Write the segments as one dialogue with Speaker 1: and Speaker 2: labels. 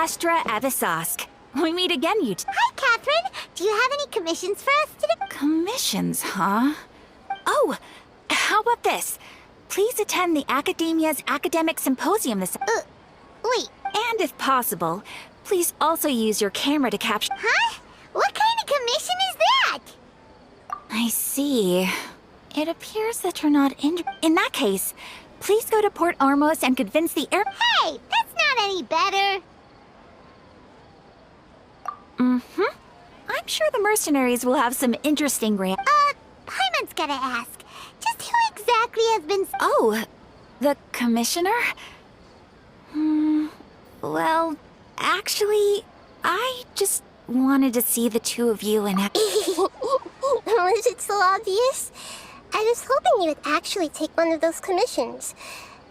Speaker 1: Astra Avisask. We meet again,
Speaker 2: Hi, Catherine. Do you have any commissions for us today?
Speaker 1: Commissions, huh? Oh, how about this? Please attend the Academia's Academic Symposium this...
Speaker 2: Wait.
Speaker 1: And if possible, please also use your camera to capture...
Speaker 2: Huh? What kind of commission is that?
Speaker 1: I see. It appears that you're not in that case, please go to Port Ormos and convince the air...
Speaker 2: Hey, that's not any better.
Speaker 1: Mm-hmm. I'm sure the mercenaries will have some interesting
Speaker 2: Paimon's gotta ask. Just who exactly has been...
Speaker 1: Oh, the commissioner? Well, actually, I just wanted to see the two of you in...
Speaker 3: Was it so obvious? I was hoping you would actually take one of those commissions.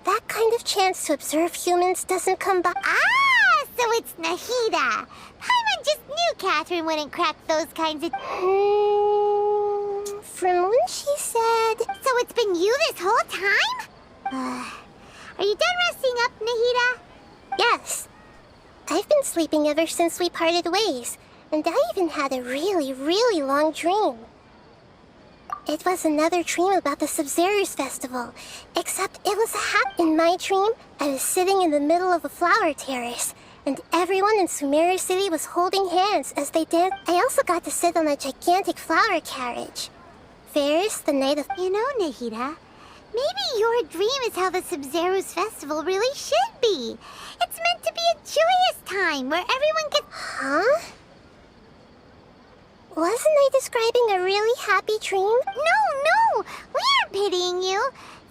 Speaker 3: That kind of chance to observe humans doesn't come by.
Speaker 2: Ah, so it's Nahida. Paimon just knew Catherine wouldn't crack those kinds of...
Speaker 3: From when she said...
Speaker 2: So it's been you this whole time? Are you done resting up, Nahida?
Speaker 3: Yes. I've been sleeping ever since we parted ways, and I even had a really, really long dream. It was another dream about the Sub-Zerus festival, except it was a hat. In my dream, I was sitting in the middle of a flower terrace, and everyone in Sumeru City was holding hands as they danced. I also got to sit on a gigantic flower carriage. Ferris, the night of...
Speaker 2: You know, Nahida, maybe your dream is how the Sub-Zerus festival really should be. It's meant to be a joyous time where everyone gets...
Speaker 3: Huh? Wasn't I describing a really happy dream?
Speaker 2: No! We aren't pitying you.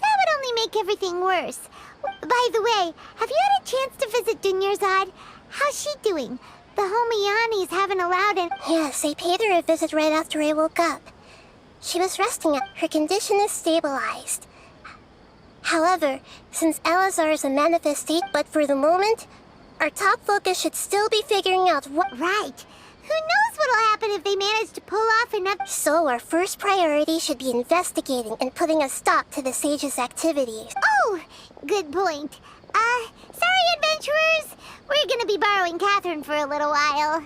Speaker 2: That would only make everything worse. By the way, have you had a chance to visit Dunyarzad? How's she doing? The Homiani's haven't allowed it.
Speaker 3: Yes, I paid her a visit right after I woke up. She was resting up. Her condition is stabilized. However, since Elazar is a manifest state, but for the moment, our top focus should still be figuring out what...
Speaker 2: Right. Who knows what'll happen if they manage to pull off enough...
Speaker 3: So our first priority should be investigating and putting a stop to the sage's activities.
Speaker 2: Oh, good point. Sorry, adventurers. We're gonna be borrowing Catherine for a little while.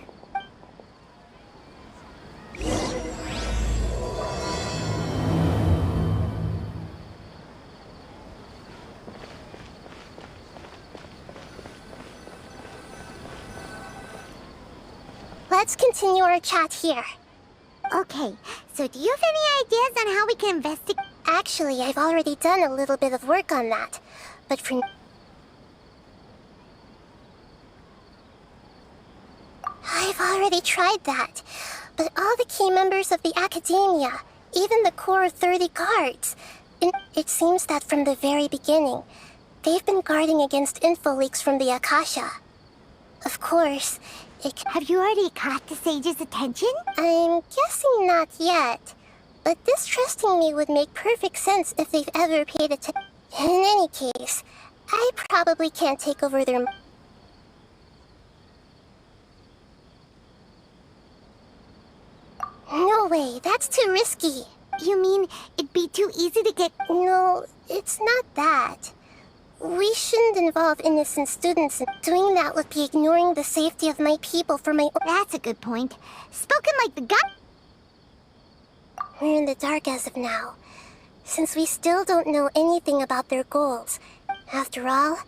Speaker 3: Let's continue our chat here.
Speaker 2: Okay, so do you have any ideas on how we can investigate?
Speaker 3: Actually, I've already done a little bit of work on that. But for... I've already tried that. But all the key members of the Academia, even the core of 30 guards, it seems that from the very beginning, they've been guarding against info leaks from the Akasha. Of course,
Speaker 2: Have you already caught the sage's attention?
Speaker 3: I'm guessing not yet. But distrusting me would make perfect sense if they've ever paid attention. In any case, I probably can't take over their... No way, that's too risky.
Speaker 2: You mean it'd be too easy to get...
Speaker 3: No, it's not that. We shouldn't involve innocent students. Doing that would be ignoring the safety of my people for my...
Speaker 2: That's a good point. Spoken like the god...
Speaker 3: We're in the dark as of now, since we still don't know anything about their goals. After all,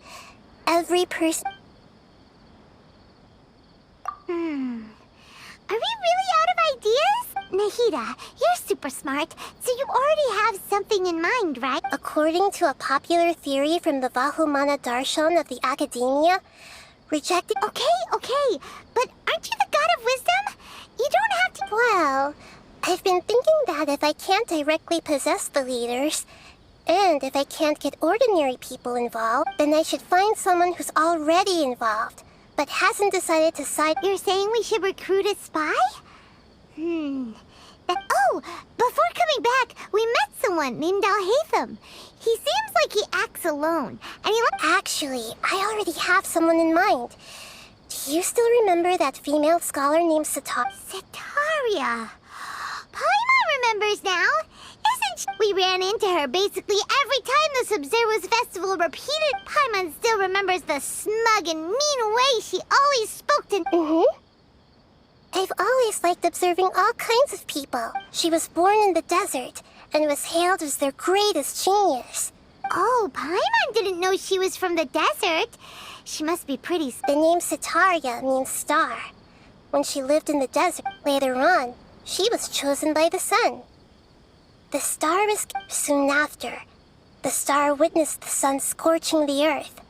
Speaker 3: every person...
Speaker 2: Are we really out of ideas? Nahida, you're super smart, so you already have something in mind, right?
Speaker 3: According to a popular theory from the Vahumana Darshan of the Academia, rejected...
Speaker 2: Okay, but aren't you the god of wisdom? You don't have to...
Speaker 3: Well, I've been thinking that if I can't directly possess the leaders, and if I can't get ordinary people involved, then I should find someone who's already involved, but hasn't decided to side...
Speaker 2: You're saying we should recruit a spy? Oh, before coming back, we met someone named Alhaitham. He seems like he acts alone, and he...
Speaker 3: Actually, I already have someone in mind. Do you still remember that female scholar named Sitaria?
Speaker 2: Sitaria. Paimon remembers now. Isn't We ran into her basically every time the Sub-Zero's festival repeated. Paimon still remembers the smug and mean way she always spoke to...
Speaker 3: I've always liked observing all kinds of people. She was born in the desert and was hailed as their greatest genius.
Speaker 2: Oh, Paimon didn't know she was from the desert. She must be pretty...
Speaker 3: The name Sitaria means star. When she lived in the desert, later on, she was chosen by the sun. The star was soon after. The star witnessed the sun scorching the earth.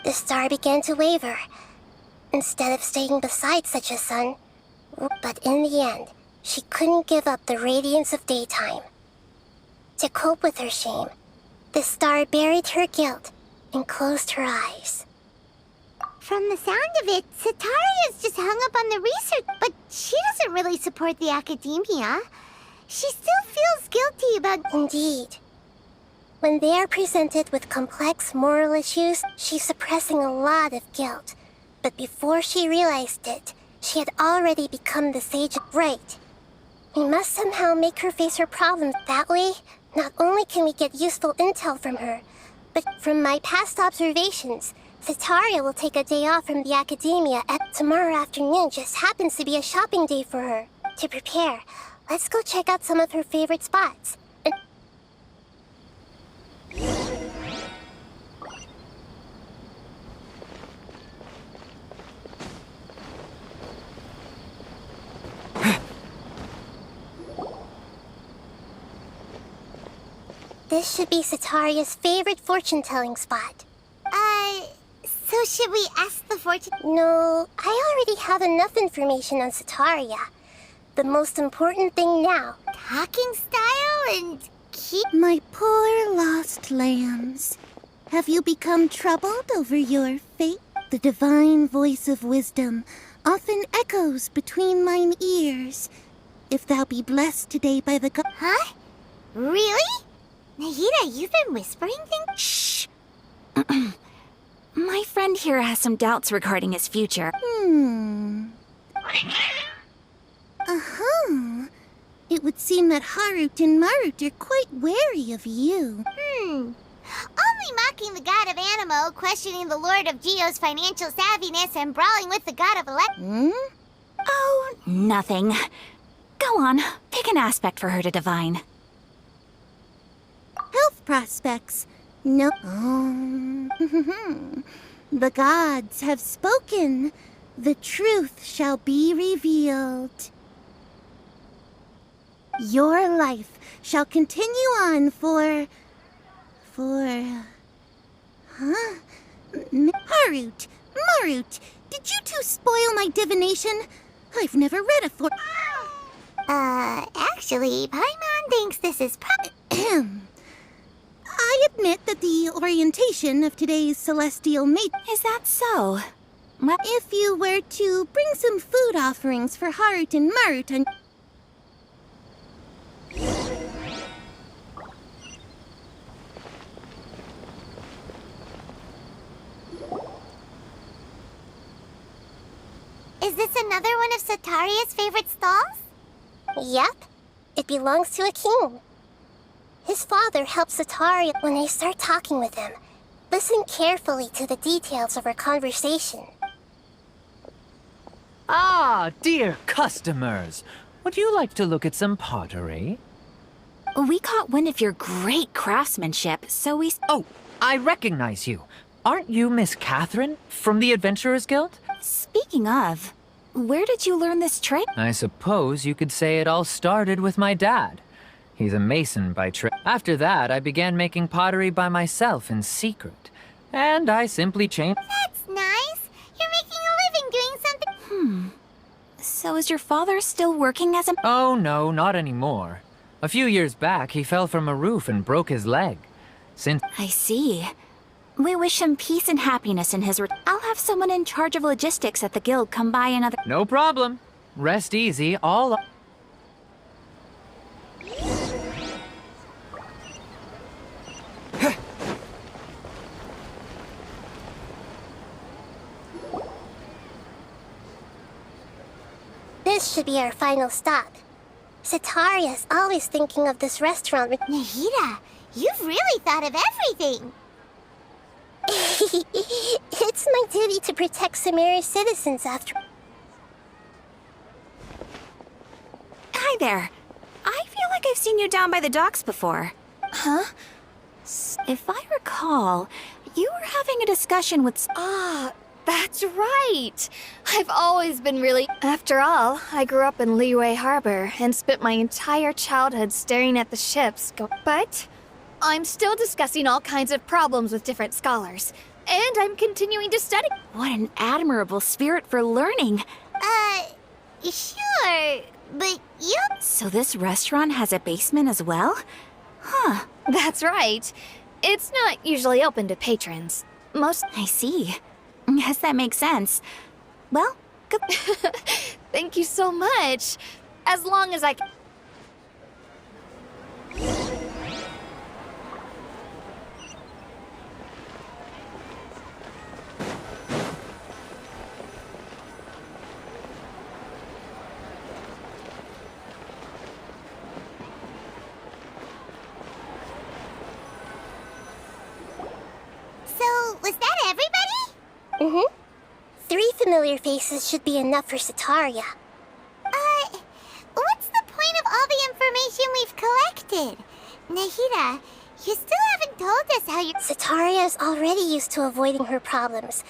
Speaker 3: The star began to waver. Instead of staying beside such a sun, but in the end, she couldn't give up the radiance of daytime. To cope with her shame, the star buried her guilt and closed her eyes.
Speaker 2: From the sound of it, Sitaria's just hung up on the research, but she doesn't really support the academia. She still feels guilty about...
Speaker 3: Indeed. When they are presented with complex moral issues, she's suppressing a lot of guilt. But before she realized it, she had already become the sage of right. We must somehow make her face her problems. That way, not only can we get useful intel from her, but from my past observations, Sitaria will take a day off from the academia and tomorrow afternoon just happens to be a shopping day for her. To prepare, let's go check out some of her favorite spots. This should be Sitaria's favorite fortune-telling spot.
Speaker 2: So should we ask the fortune...
Speaker 3: No, I already have enough information on Sitaria. The most important thing now...
Speaker 2: Talking style and keep...
Speaker 4: My poor lost lambs. Have you become troubled over your fate? The divine voice of wisdom often echoes between mine ears. If thou be blessed today by the god...
Speaker 2: Huh? Really? Nahida, you've been whispering things?
Speaker 1: Shh. My friend here has some doubts regarding his future.
Speaker 4: It would seem that Harut and Marut are quite wary of you.
Speaker 2: Only mocking the god of Animo, questioning the lord of Geo's financial savviness, and brawling with the god of
Speaker 1: Oh, nothing. Go on, pick an aspect for her to divine.
Speaker 4: Health prospects. No. The gods have spoken. The truth shall be revealed. Your life shall continue on for... Harut, Marut, did you two spoil my divination? I've never read a
Speaker 2: Actually, Paimon thinks this is
Speaker 4: I admit that the orientation of today's celestial mate...
Speaker 1: Is that so? Well,
Speaker 4: If you were to bring some food offerings for Harut and Marut on...
Speaker 2: Is this another one of Sitaria's favorite stalls?
Speaker 3: Yep, it belongs to a king. His father helps Sitaria. When I start talking with him, listen carefully to the details of our conversation.
Speaker 5: Ah, dear customers. Would you like to look at some pottery?
Speaker 1: we caught wind of your great craftsmanship, so we...
Speaker 5: Oh, I recognize you. Aren't you Miss Catherine from the Adventurers Guild?
Speaker 1: Speaking of, where did you learn this trade?
Speaker 5: I suppose you could say it all started with my dad. He's a mason by trade. After that, I began making pottery by myself in secret. And I simply changed...
Speaker 2: That's nice. You're making a living doing something...
Speaker 1: So is your father still working as a...
Speaker 5: Oh, no, not anymore. A few years back, he fell from a roof and broke his leg. Since...
Speaker 1: I see. We wish him peace and happiness in his... I'll have someone in charge of logistics at the guild come by another...
Speaker 5: No problem. Rest easy, all...
Speaker 3: This should be our final stop. Sataria's always thinking of this restaurant.
Speaker 2: Nahida, you've really thought of everything.
Speaker 3: It's my duty to protect Samaria's citizens after...
Speaker 1: Hi there. I feel like I've seen you down by the docks before.
Speaker 6: Huh?
Speaker 1: If I recall, you were having a discussion with...
Speaker 6: Ah, that's right. I've always been really... After all, I grew up in Liyue Harbor and spent my entire childhood staring at the ships go... But I'm still discussing all kinds of problems with different scholars. And I'm continuing to study.
Speaker 1: What an admirable spirit for learning.
Speaker 2: Sure, but you...
Speaker 1: So this restaurant has a basement as well? Huh.
Speaker 6: That's right. It's not usually open to patrons.
Speaker 1: I see. Guess that makes sense. Well, good...
Speaker 6: Thank you so much. As long as I can...
Speaker 2: So, was that everybody?
Speaker 3: Mm-hmm. 3 familiar faces should be enough for Sataria.
Speaker 2: What's the point of all the information we've collected? Nahida, you still haven't told us how you...
Speaker 3: Sataria is already used to avoiding her problems,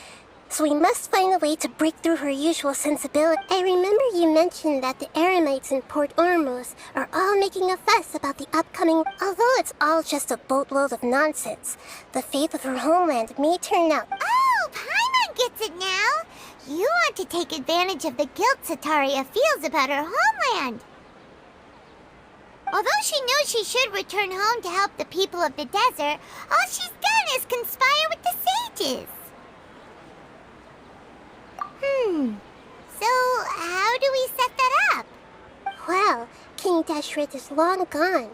Speaker 3: so we must find a way to break through her usual sensibility. I remember you mentioned that the Eremites in Port Ormuz are all making a fuss about the upcoming... Although it's all just a boatload of nonsense, the fate of her homeland may turn out...
Speaker 2: Oh, Paimon gets it now! You want to take advantage of the guilt Sataria feels about her homeland. Although she knows she should return home to help the people of the desert, all she's done is conspire with the sages. So how do we set that up?
Speaker 3: Well, King Deshret is long gone,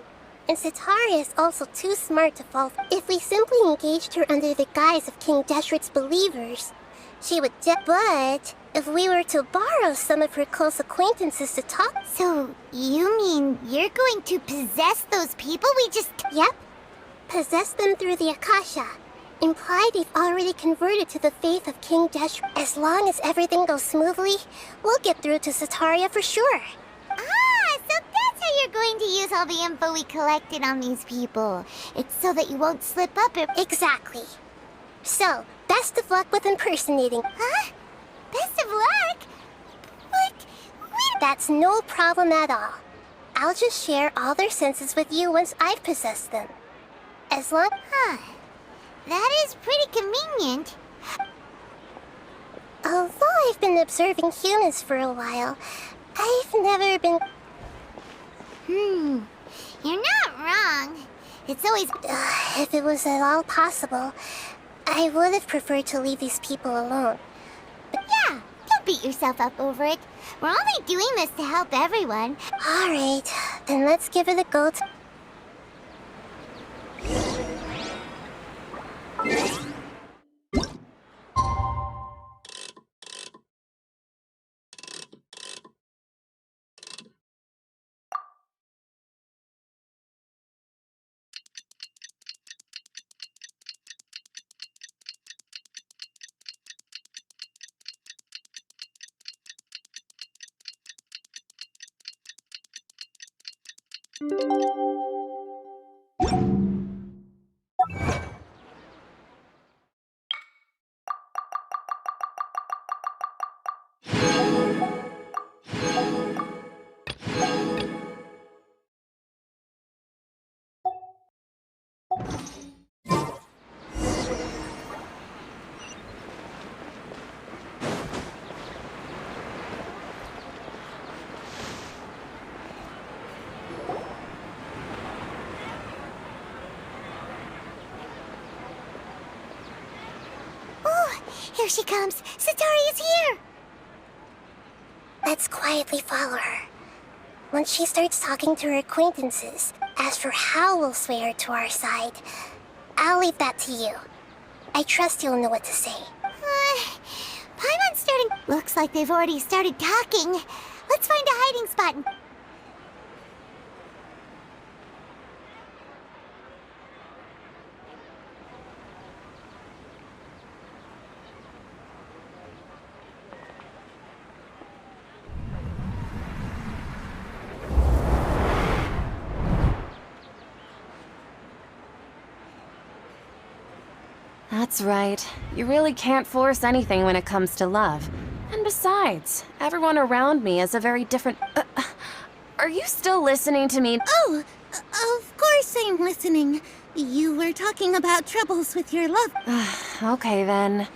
Speaker 3: and Sataria is also too smart to fall. If we simply engaged her under the guise of King Deshret's believers, she would But if we were to borrow some of her close acquaintances to talk...
Speaker 2: So you mean you're going to possess those people we just...
Speaker 3: Yep. Possess them through the Akasha. Imply they've already converted to the faith of King Deshret. As long as everything goes smoothly, we'll get through to Sataria for sure.
Speaker 2: Ah, so that's how you're going to use all the info we collected on these people. It's so that you won't slip up or...
Speaker 3: Exactly. So, best of luck with impersonating.
Speaker 2: Huh? Best of luck? But
Speaker 3: That's no problem at all. I'll just share all their senses with you once I've possessed them. As long...
Speaker 2: Huh. That is pretty convenient.
Speaker 3: Although I've been observing humans for a while, I've never been...
Speaker 2: You're not wrong. It's always...
Speaker 3: If it was at all possible, I would have preferred to leave these people alone.
Speaker 2: Yeah, don't beat yourself up over it. We're only doing this to help everyone.
Speaker 3: Alright, then let's give it a go.
Speaker 2: Here she comes. Sataria's here.
Speaker 3: Let's quietly follow her. Once she starts talking to her acquaintances, as for how we'll sway her to our side, I'll leave that to you. I trust you'll know what to say.
Speaker 2: Paimon's starting... Looks like they've already started talking. Let's find a hiding spot.
Speaker 7: That's right. You really can't force anything when it comes to love. And besides, everyone around me is a very different... are you still listening to me?
Speaker 4: Oh, of course I'm listening. You were talking about troubles with your love.
Speaker 7: Okay then.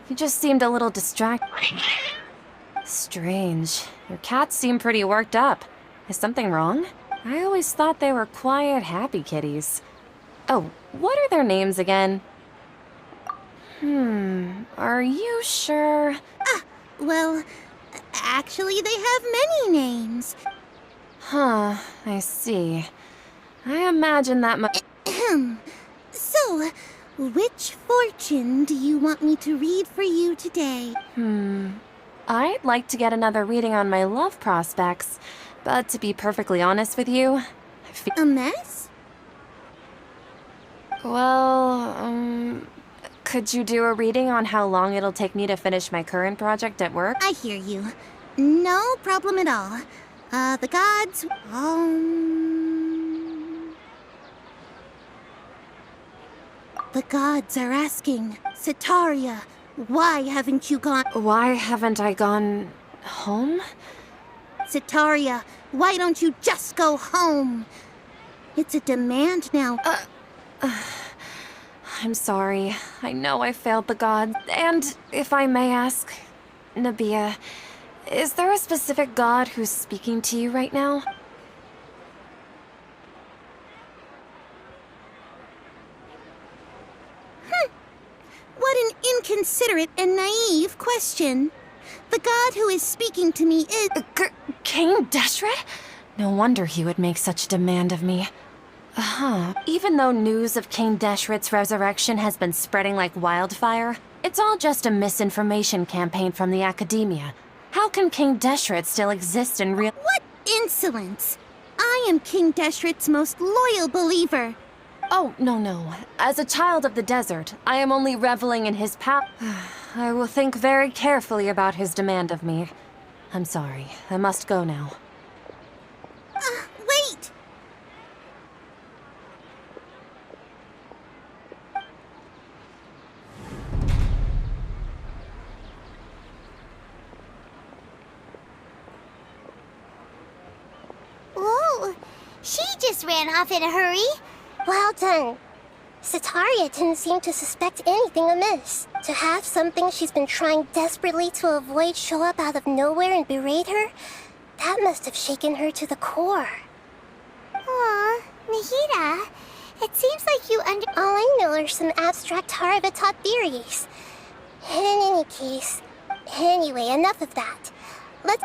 Speaker 7: You just seemed a little distracted. Strange. Your cats seem pretty worked up. Is something wrong? I always thought they were quiet, happy kitties. Oh, what are their names again? Are you sure?
Speaker 4: Well, actually they have many names.
Speaker 7: Huh, I see. I imagine that much.
Speaker 4: So, which fortune do you want me to read for you today?
Speaker 7: I'd like to get another reading on my love prospects, but to be perfectly honest with you, I feel...
Speaker 4: A mess?
Speaker 7: Well, could you do a reading on how long it'll take me to finish my current project at work?
Speaker 4: I hear you. No problem at all. The gods... The gods are asking, Sitaria, why haven't you gone...
Speaker 7: Why haven't I gone home?
Speaker 4: Sitaria, why don't you just go home? It's a demand now.
Speaker 7: I'm sorry. I know I failed the gods. And if I may ask, Nabia, is there a specific god who's speaking to you right now?
Speaker 4: What an inconsiderate and naive question. The god who is speaking to me is...
Speaker 7: King Deshret? No wonder he would make such demand of me. Even though news of King Deshret's resurrection has been spreading like wildfire, it's all just a misinformation campaign from the academia. How can King Deshret still exist in real—
Speaker 4: What insolence! I am King Deshret's most loyal believer.
Speaker 7: Oh, no. As a child of the desert, I am only reveling in his power. I will think very carefully about his demand of me. I'm sorry. I must go now.
Speaker 4: Wait!
Speaker 2: Whoa! She just ran off in a hurry.
Speaker 3: Well done. Sitaria didn't seem to suspect anything amiss. To have something she's been trying desperately to avoid show up out of nowhere and berate her, that must have shaken her to the core.
Speaker 2: Aw, Nahida, it seems like you
Speaker 3: All I know are some abstract Haravatot theories. In any case, anyway, enough of that. Let's...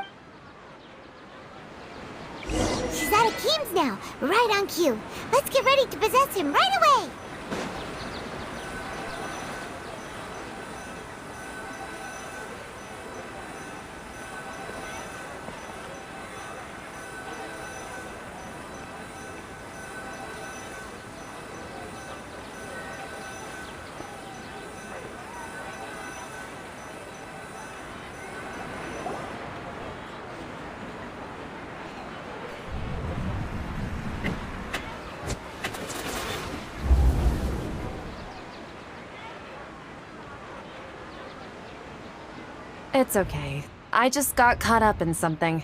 Speaker 2: She's at Akeem's now, right on cue. Let's get ready to possess him right away!
Speaker 7: It's okay. I just got caught up in something.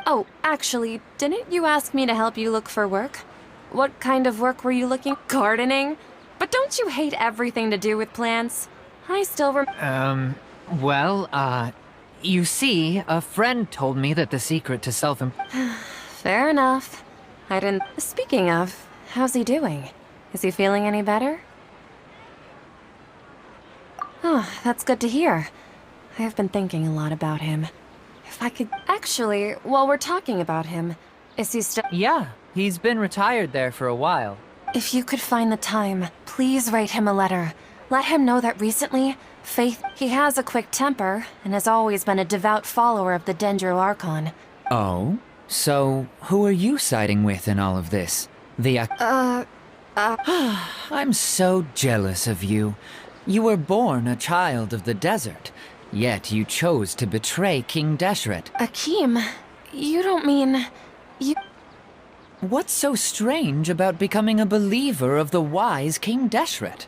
Speaker 7: Oh, actually, didn't you ask me to help you look for work? What kind of work were you looking? Gardening? But don't you hate everything to do with plants? I still
Speaker 5: You see, a friend told me that the secret to
Speaker 7: Fair enough. I didn't... Speaking of, how's he doing? Is he feeling any better? Oh, that's good to hear. I have been thinking a lot about him. If I could... Actually, while we're talking about him, is he still...
Speaker 5: Yeah, he's been retired there for a while.
Speaker 7: If you could find the time, please write him a letter. Let him know that recently, he has a quick temper and has always been a devout follower of the Dendro Archon.
Speaker 5: Oh? So, who are you siding with in all of this? I'm so jealous of you. You were born a child of the desert, yet you chose to betray King Deshret.
Speaker 7: Akeem, you don't mean...
Speaker 5: What's so strange about becoming a believer of the wise King Deshret?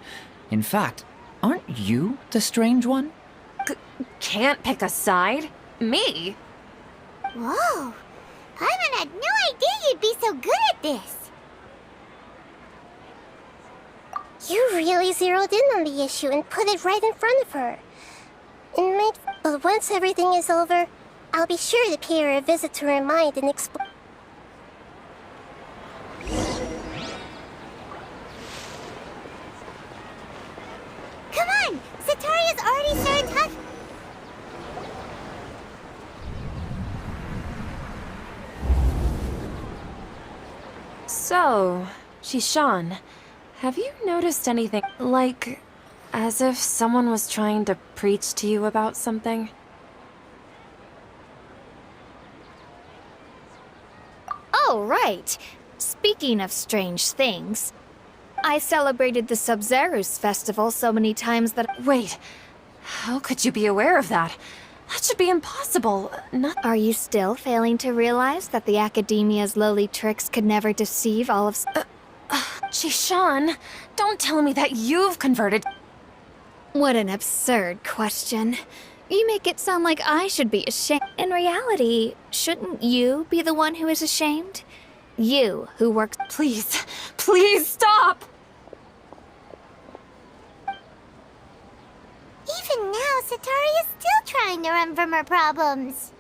Speaker 5: In fact, aren't you the strange one?
Speaker 7: Can't pick a side? Me?
Speaker 2: Whoa! Paimon had no idea you'd be so good at this.
Speaker 3: You really zeroed in on the issue and put it right in front of her. But once everything is over, I'll be sure to pay her a visit to her mind and explain.
Speaker 2: Come on! Sataria's already started talking.
Speaker 7: So, Shishan, have you noticed anything, like, as if someone was trying to preach to you about something?
Speaker 6: Oh, right. Speaking of strange things, I celebrated the Sub-Zerus festival so many times that...
Speaker 7: Wait, how could you be aware of that? That should be impossible.
Speaker 6: Are you still failing to realize that the Academia's lowly tricks could never deceive all of...
Speaker 7: Shishan, don't tell me that you've converted...
Speaker 6: What an absurd question. You make it sound like I should be ashamed. In reality, shouldn't you be the one who is ashamed? You, who works...
Speaker 7: Please, please stop!
Speaker 2: Even now, Sataria's still trying to run from her problems.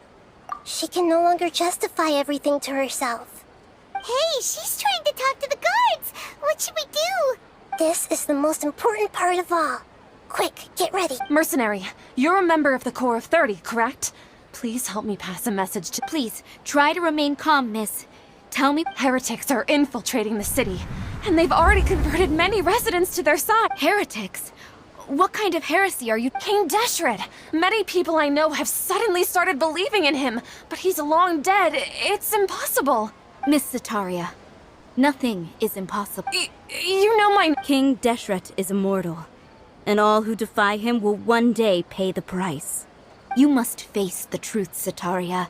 Speaker 3: She can no longer justify everything to herself.
Speaker 2: Hey, she's trying to talk to the guards! What should we do?
Speaker 3: This is the most important part of all. Quick, get ready.
Speaker 7: Mercenary, you're a member of the Corps of 30, correct? Please help me pass a message to...
Speaker 1: Please, try to remain calm, miss. Tell me...
Speaker 7: Heretics are infiltrating the city, and they've already converted many residents to their side.
Speaker 1: Heretics? What kind of heresy are you...
Speaker 7: King Deshret! Many people I know have suddenly started believing in him, but he's long dead. It's impossible.
Speaker 1: Miss Sataria, nothing is impossible.
Speaker 7: You know my...
Speaker 8: King Deshret is immortal, and all who defy him will one day pay the price.
Speaker 1: You must face the truth, Sataria.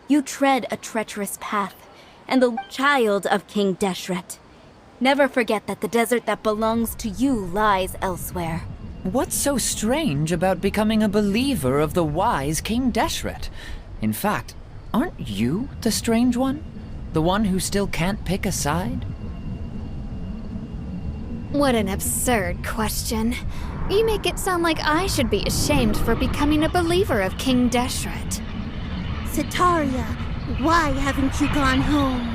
Speaker 1: You tread a treacherous path, and the child of King Deshret. Never forget that the desert that belongs to you lies elsewhere.
Speaker 5: What's so strange about becoming a believer of the wise King Deshret? In fact, aren't you the strange one? The one who still can't pick a side?
Speaker 6: What an absurd question. You make it sound like I should be ashamed for becoming a believer of King Deshret.
Speaker 4: Sataria, why haven't you gone home?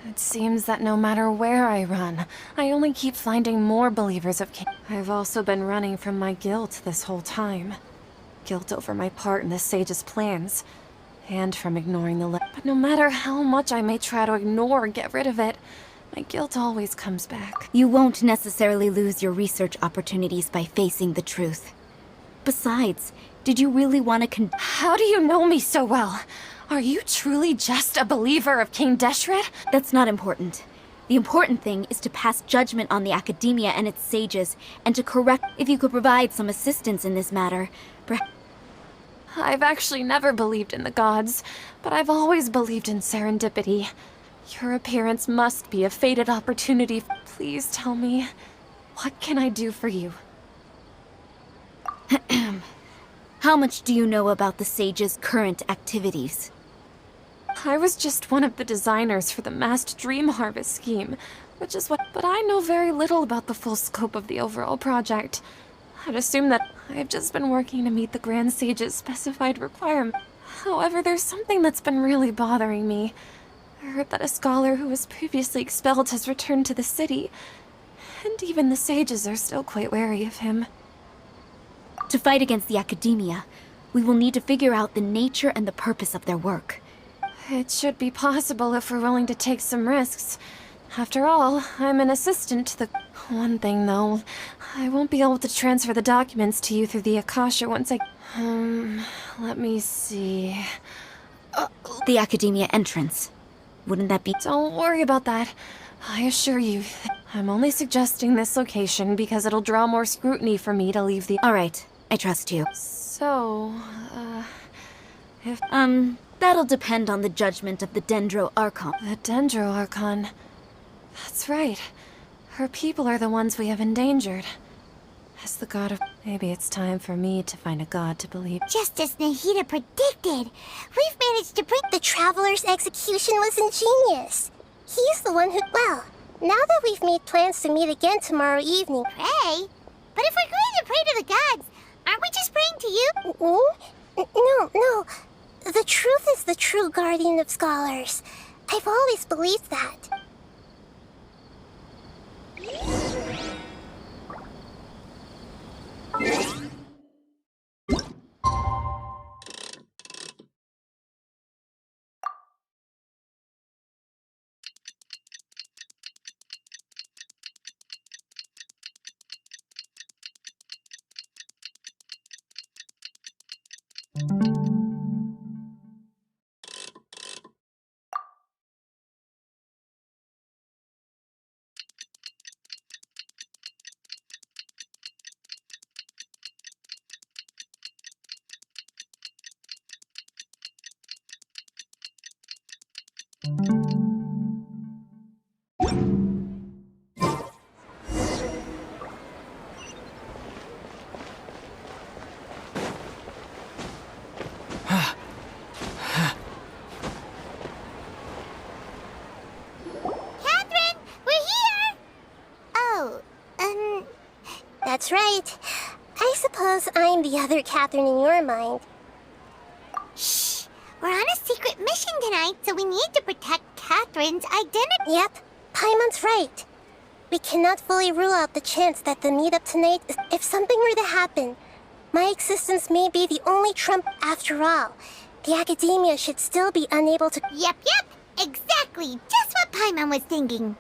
Speaker 7: It seems that no matter where I run, I only keep finding more believers of King. I've also been running from my guilt this whole time. Guilt over my part in the Sage's plans, and from ignoring the But no matter how much I may try to ignore or get rid of it, my guilt always comes back.
Speaker 1: You won't necessarily lose your research opportunities by facing the truth. Besides, did you really want to
Speaker 7: How do you know me so well? Are you truly just a believer of King Deshret?
Speaker 1: That's not important. The important thing is to pass judgment on the Academia and its sages, and to correct... If you could provide some assistance in this matter,
Speaker 7: I've actually never believed in the gods, but I've always believed in serendipity. Your appearance must be a fated opportunity. Please tell me, what can I do for you?
Speaker 1: How much do you know about the sage's current activities?
Speaker 7: I was just one of the designers for the massed dream harvest scheme, which is what... But I know very little about the full scope of the overall project. I'd assume that I've just been working to meet the Grand Sage's specified requirement. However, there's something that's been really bothering me. I heard that a scholar who was previously expelled has returned to the city, and even the sages are still quite wary of him.
Speaker 1: To fight against the Academia, we will need to figure out the nature and the purpose of their work.
Speaker 7: It should be possible if we're willing to take some risks. After all, I'm an assistant to the... One thing, though. I won't be able to transfer the documents to you through the Akasha once I... let me see...
Speaker 1: The Academia entrance. Wouldn't that be...
Speaker 7: Don't worry about that. I assure you, I'm only suggesting this location because it'll draw more scrutiny for me to leave the...
Speaker 8: All right, I trust you.
Speaker 7: So,
Speaker 8: That'll depend on the judgment of the Dendro Archon.
Speaker 7: the Dendro Archon. That's right. Her people are the ones we have endangered. As the god of... Maybe it's time for me to find a god to believe.
Speaker 2: Just as Nahida predicted, we've managed to bring...
Speaker 3: The Traveler's execution was ingenious. He's the one who... Well, now that we've made plans to meet again tomorrow evening...
Speaker 2: Pray? But if we're going to pray to the gods, aren't we just praying to you?
Speaker 3: No. The truth is the true guardian of scholars. I've always believed that. That's right. I suppose I'm the other Catherine in your mind.
Speaker 2: Shh! We're on a secret mission tonight, so we need to protect Catherine's identity.
Speaker 3: Yep, Paimon's right. We cannot fully rule out the chance that the meetup tonight is... If something were to happen, my existence may be the only trump after all. The academia should still be unable to...
Speaker 2: Yep. Exactly. Just what Paimon was thinking.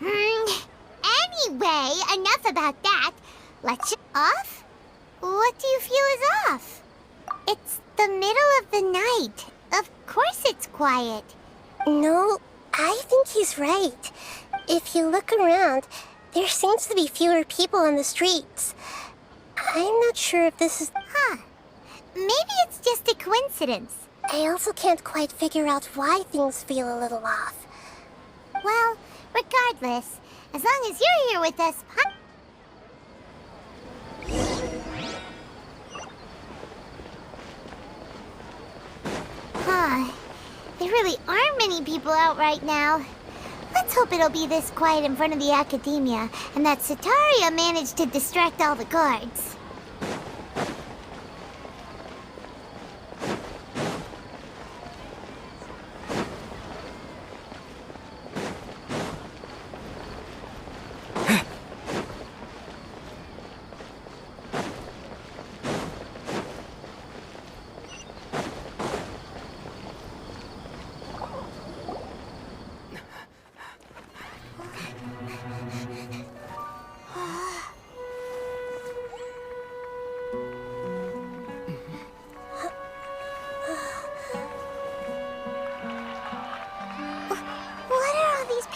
Speaker 2: Anyway, enough about that. Let's... Off? What do you feel is off? It's the middle of the night. Of course it's quiet.
Speaker 3: No, I think he's right. If you look around, there seems to be fewer people on the streets. I'm not sure if this is...
Speaker 2: Maybe it's just a coincidence.
Speaker 3: I also can't quite figure out why things feel a little off.
Speaker 2: Well, regardless, as long as you're here with us, There really aren't many people out right now. Let's hope it'll be this quiet in front of the academia, and that Sataria managed to distract all the guards.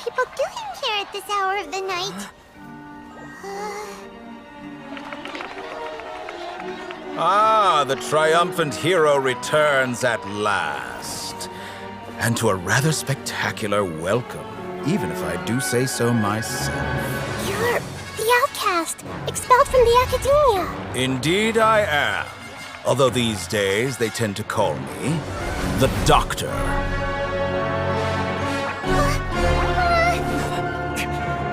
Speaker 2: People doing here at this hour of the night?
Speaker 9: The triumphant hero returns at last. And to a rather spectacular welcome, even if I do say so myself.
Speaker 3: You're the outcast, expelled from the academia.
Speaker 9: Indeed I am. Although these days they tend to call me the Doctor.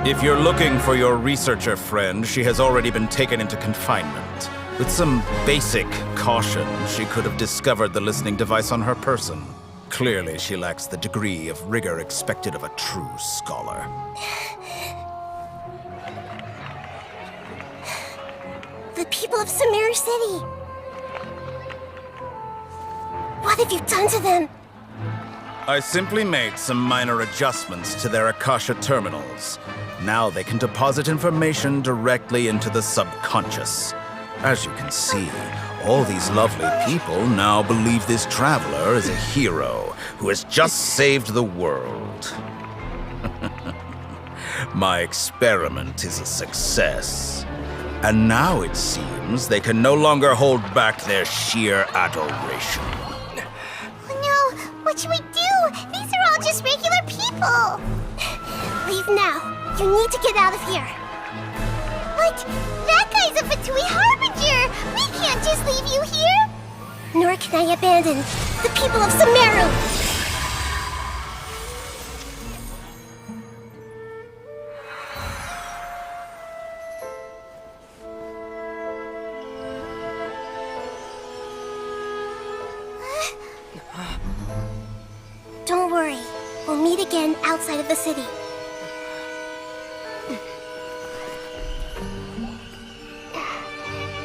Speaker 9: If you're looking for your researcher friend, she has already been taken into confinement. With some basic caution, she could have discovered the listening device on her person. Clearly, she lacks the degree of rigor expected of a true scholar.
Speaker 3: The people of Sumeru City! What have you done to them?
Speaker 9: I simply made some minor adjustments to their Akasha terminals. Now they can deposit information directly into the subconscious. As you can see, all these lovely people now believe this traveler is a hero who has just saved the world. My experiment is a success. And now it seems they can no longer hold back their sheer adoration.
Speaker 2: No, what should we do? These are all just regular people.
Speaker 3: Leave now. You need to get out of here.
Speaker 2: But that guy's a Fatui Harbinger. We can't just leave you here.
Speaker 3: Nor can I abandon the people of Sumeru. Don't worry. We'll meet again outside of the city.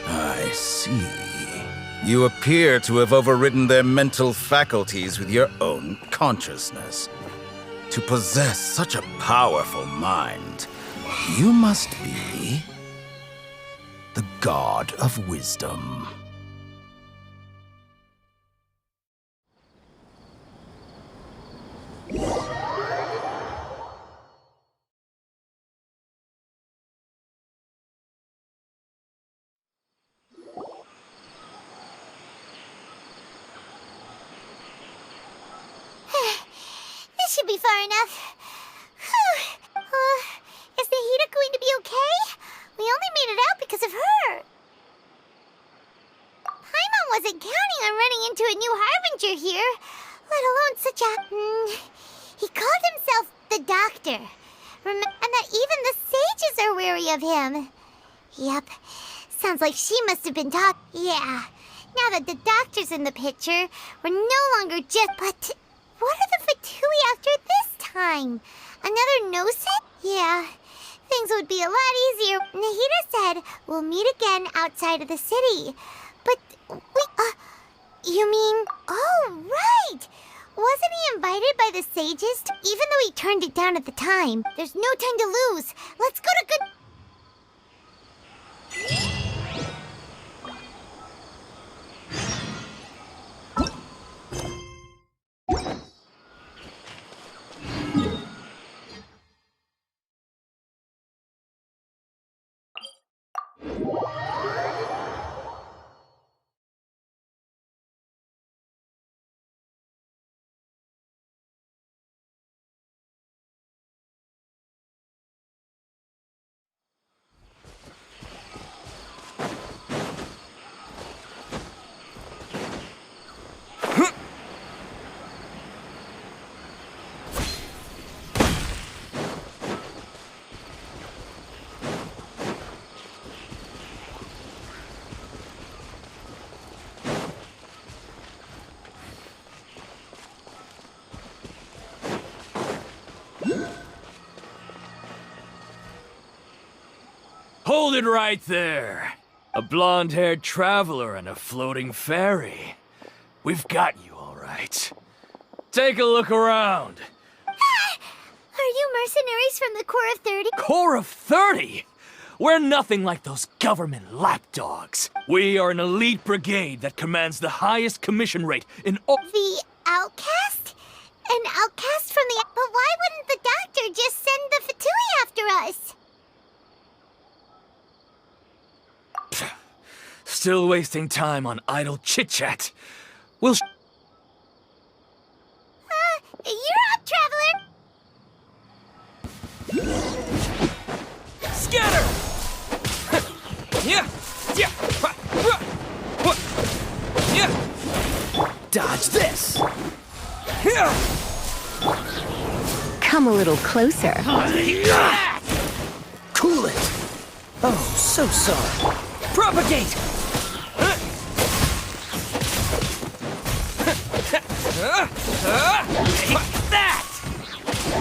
Speaker 9: I see. You appear to have overridden their mental faculties with your own consciousness. To possess such a powerful mind, you must be the god of wisdom.
Speaker 2: This should be far enough. Is the Hida going to be okay? We only made it out because of her. Paimon wasn't counting on running into a new Harbinger here, let alone such a... He called himself the Doctor. And that even the sages are wary of him. Yep. Sounds like she must have been taught... Yeah. Now that the Doctor's in the picture, we're no longer just... But what are the Fatui after this time? Another no-set? Yeah. Things would be a lot easier. Nahida said we'll meet again outside of the city. But you mean... Oh, right! Wasn't he invited by the sages? Even though he turned it down at the time. There's no time to lose. Let's go to good...
Speaker 10: Hold it right there. A blonde-haired traveler and a floating fairy. We've got you all right. Take a look around.
Speaker 2: Are you mercenaries from the Corps of 30?
Speaker 10: Corps of 30? We're nothing like those government lapdogs. We are an elite brigade that commands the highest commission rate in all—
Speaker 2: The outcast? An outcast from the... But why wouldn't the Doctor just send the Fatui after us?
Speaker 10: Still wasting time on idle chit-chat. We'll—
Speaker 2: You're up, traveler!
Speaker 10: Scatter! Yeah! Yeah! Yeah! Dodge this!
Speaker 11: Come a little closer.
Speaker 10: Cool it! Oh, so sorry. Propagate! Take that!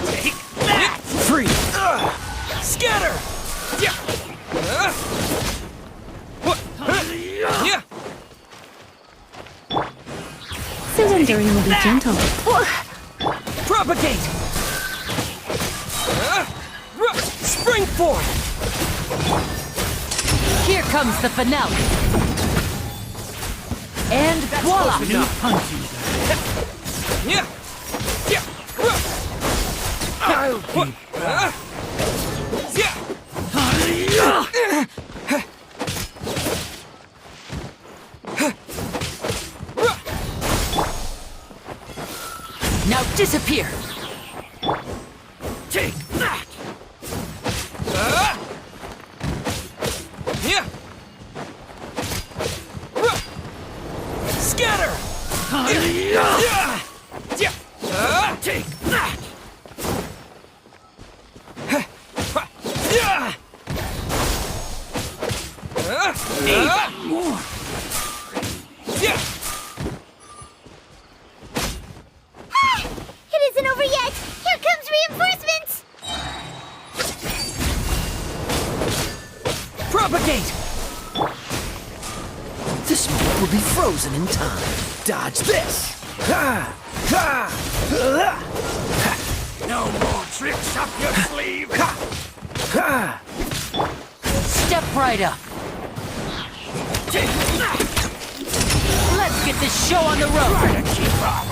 Speaker 10: Take that! Free! Scatter!
Speaker 11: Surrendering will be gentle.
Speaker 10: Propagate! Spring forth!
Speaker 7: Here comes the finale. And voila!
Speaker 10: I'll be back.
Speaker 7: Now disappear!
Speaker 10: Take that! Scatter! Take that! Need more!
Speaker 2: It isn't over yet! Here comes reinforcements!
Speaker 12: Propagate! This moment will be frozen in time. Dodge this! Ha! Ha! Ha!
Speaker 10: No more tricks up your sleeve!
Speaker 12: Ha! Ha!
Speaker 7: Step right up.
Speaker 10: Take that!
Speaker 7: Let's get this show on the road.
Speaker 10: Try to keep up!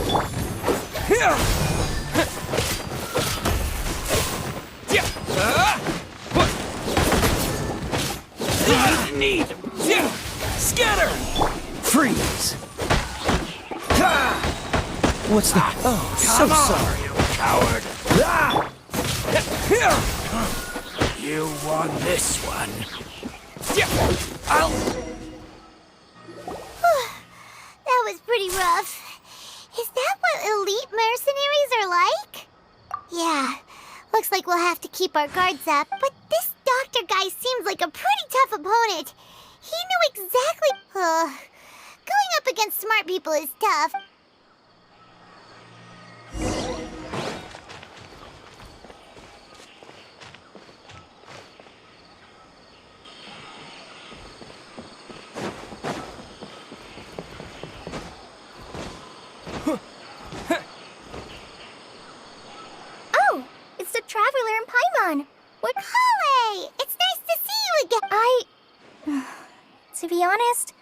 Speaker 10: Need scatter!
Speaker 12: Freeze! Ha! What's that? Oh, so
Speaker 10: Come on,
Speaker 12: sorry.
Speaker 10: you coward!
Speaker 12: Ah!
Speaker 10: You won this one.
Speaker 2: That was pretty rough. Is that what elite mercenaries are like? Yeah, looks like we'll have to keep our guards up, but this doctor guy seems like a pretty tough opponent. He knew exactly... going up against smart people is tough.
Speaker 3: Oh, it's the Traveler in Paimon.
Speaker 2: What? Holly! It's nice to see you again.
Speaker 3: To be honest,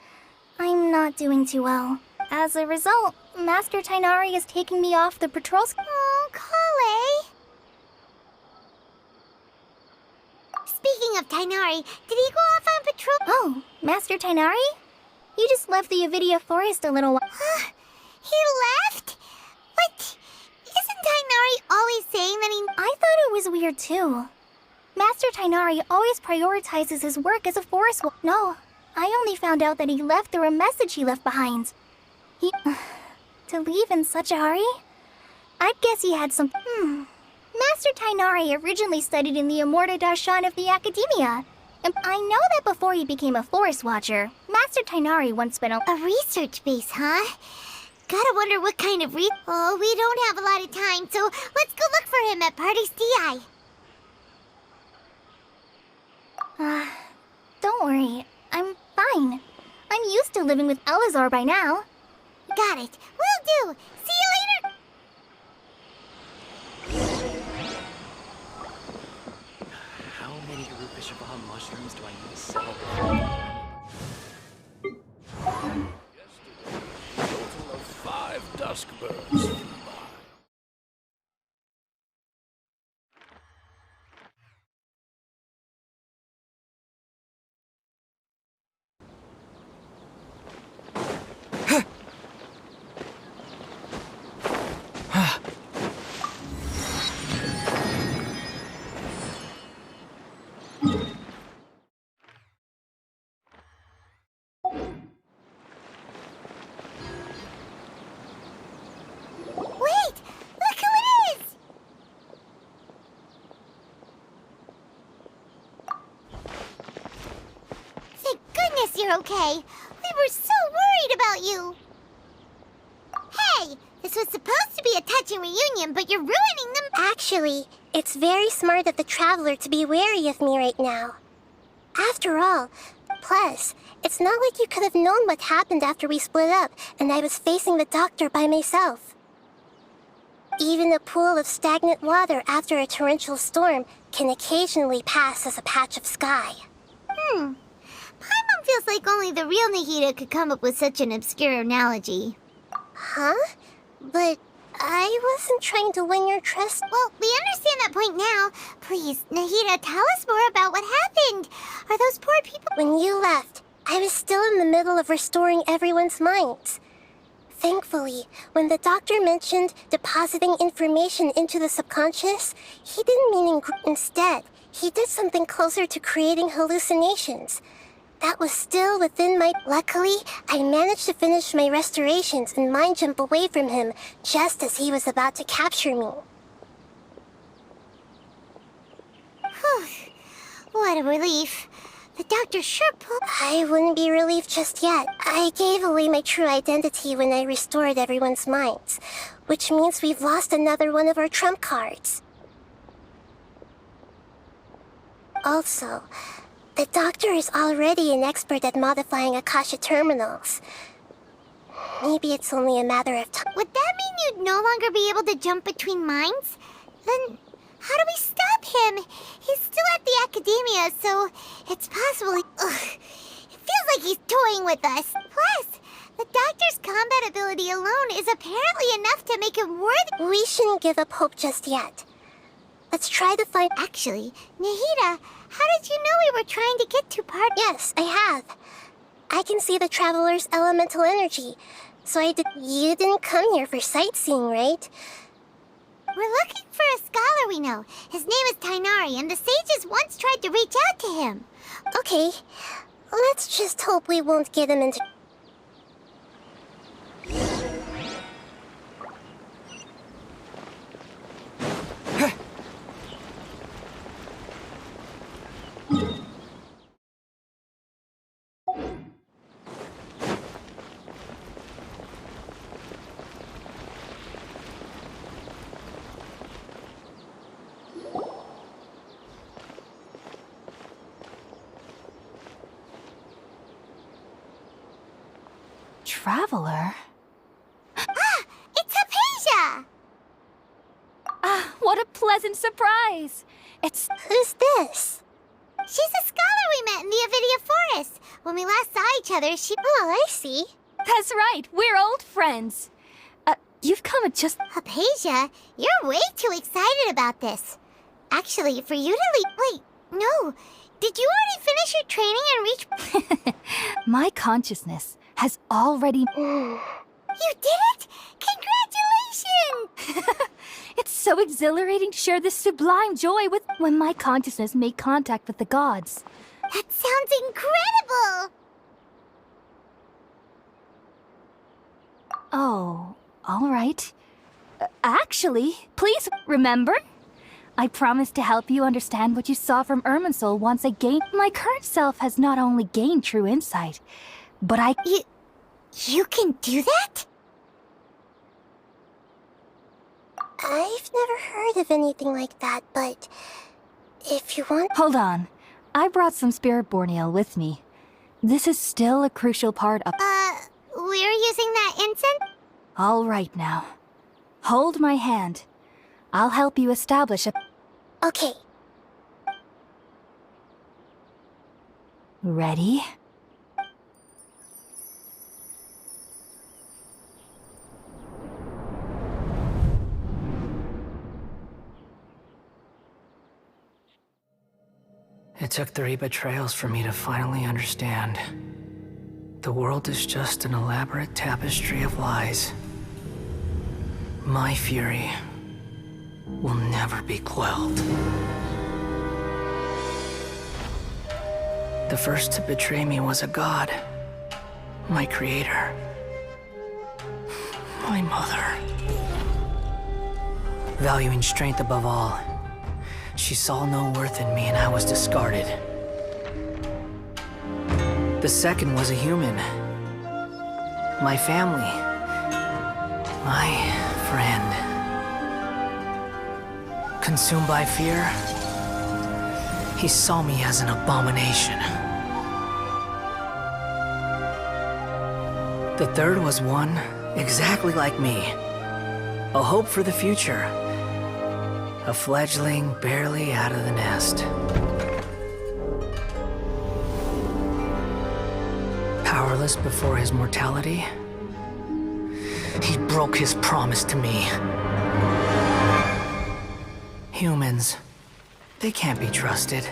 Speaker 3: I'm not doing too well. As a result, Master Tainari is taking me off the patrol.
Speaker 2: Oh, Holly. Speaking of Tainari, did he go off on patrol?
Speaker 3: Oh, Master Tainari? You just left the Avidia Forest a little while.
Speaker 2: He left? But isn't Tainari always saying that he...
Speaker 3: I thought it was weird too. Master Tainari always prioritizes his work as a forest No, I only found out that he left through a message he left behind. He... to leave in such a hurry? I'd guess he had some... Master Tainari originally studied in the Amorta Darshan of the Academia. And I know that before he became a forest watcher, Master Tainari once spent
Speaker 2: A research base, huh? Gotta wonder what kind of Oh, we don't have a lot of time, so let's go look for him at Party's DI.
Speaker 3: Don't worry. I'm fine. I'm used to living with Elazar by now.
Speaker 2: Got it. Will do. See you later.
Speaker 12: How many Arupishaba mushrooms do I need to sell?
Speaker 10: Yesterday, a total of 5 dusk birds.
Speaker 2: Wait! Look who it is! Thank goodness you're okay. We were so worried about you. Hey! This was supposed to be a touching reunion, but you're ruining them.
Speaker 3: Actually, it's very smart of the Traveler to be wary of me right now. After all, plus, it's not like you could have known what happened after we split up and I was facing the doctor by myself. Even a pool of stagnant water after a torrential storm can occasionally pass as a patch of sky.
Speaker 2: feels like only the real Nahida could come up with such an obscure analogy.
Speaker 3: Huh? But I wasn't trying to win your trust.
Speaker 2: Well, we understand that point now. Please, Nahida, tell us more about what happened. Are those poor people...
Speaker 3: When you left, I was still in the middle of restoring everyone's minds. Thankfully, when the doctor mentioned depositing information into the subconscious, he didn't mean instead. He did something closer to creating hallucinations. That was still within my... Luckily, I managed to finish my restorations and mind jump away from him just as he was about to capture me.
Speaker 2: What a relief. The doctor sure pulled...
Speaker 3: I wouldn't be relieved just yet. I gave away my true identity when I restored everyone's minds, which means we've lost another one of our trump cards. Also, the doctor is already an expert at modifying Akasha terminals. Maybe it's only a matter of time.
Speaker 2: Would that mean you'd no longer be able to jump between minds? Then how do we stop him? He's still at the academia, so it's possible he... It feels like he's toying with us. Plus, the doctor's combat ability alone is apparently enough to make him worthy.
Speaker 3: We shouldn't give up hope just yet. Let's try to find...
Speaker 2: Actually, Nahida, how did you know we were trying to get to part...
Speaker 3: Yes, I have. I can see the Traveler's elemental energy. So I did... You didn't come here for sightseeing, right?
Speaker 2: We're looking for a scholar we know. His name is Tainari, and the sages once tried to reach out to him.
Speaker 3: Okay, let's just hope we won't get him into...
Speaker 7: Traveler?
Speaker 2: It's Hypatia!
Speaker 1: Ah, what a pleasant surprise! It's...
Speaker 3: Who's this?
Speaker 2: She's a scholar we met in the Avidia Forest. When we last saw each other, she...
Speaker 3: Oh, I see.
Speaker 1: That's right, we're old friends. You've come at just...
Speaker 2: Hypatia, you're way too excited about this. Actually, for you to leave... Wait, no. Did you already finish your training and reach...
Speaker 1: My consciousness has already...
Speaker 2: You did it? Congratulations!
Speaker 1: It's so exhilarating to share this sublime joy with... when my consciousness made contact with the gods.
Speaker 2: That sounds incredible!
Speaker 1: Oh, all right. Actually, please remember? I promised to help you understand what you saw from Irminsul once I gained... My current self has not only gained true insight, but I...
Speaker 2: You can do that?
Speaker 3: I've never heard of anything like that, but if you want...
Speaker 1: Hold on. I brought some spirit-born ale with me. This is still a crucial part of...
Speaker 2: We're using that incense?
Speaker 1: All right now. Hold my hand. I'll help you establish a...
Speaker 3: Okay.
Speaker 1: Ready?
Speaker 12: It took 3 betrayals for me to finally understand. The world is just an elaborate tapestry of lies. My fury will never be quelled. The first to betray me was a god. My creator. My mother. Valuing strength above all, she saw no worth in me and I was discarded. The second was a human. My family. My friend. Consumed by fear, he saw me as an abomination. The third was one exactly like me. A hope for the future. A fledgling barely out of the nest. careless before his mortality, he broke his promise to me. Humans, they can't be trusted.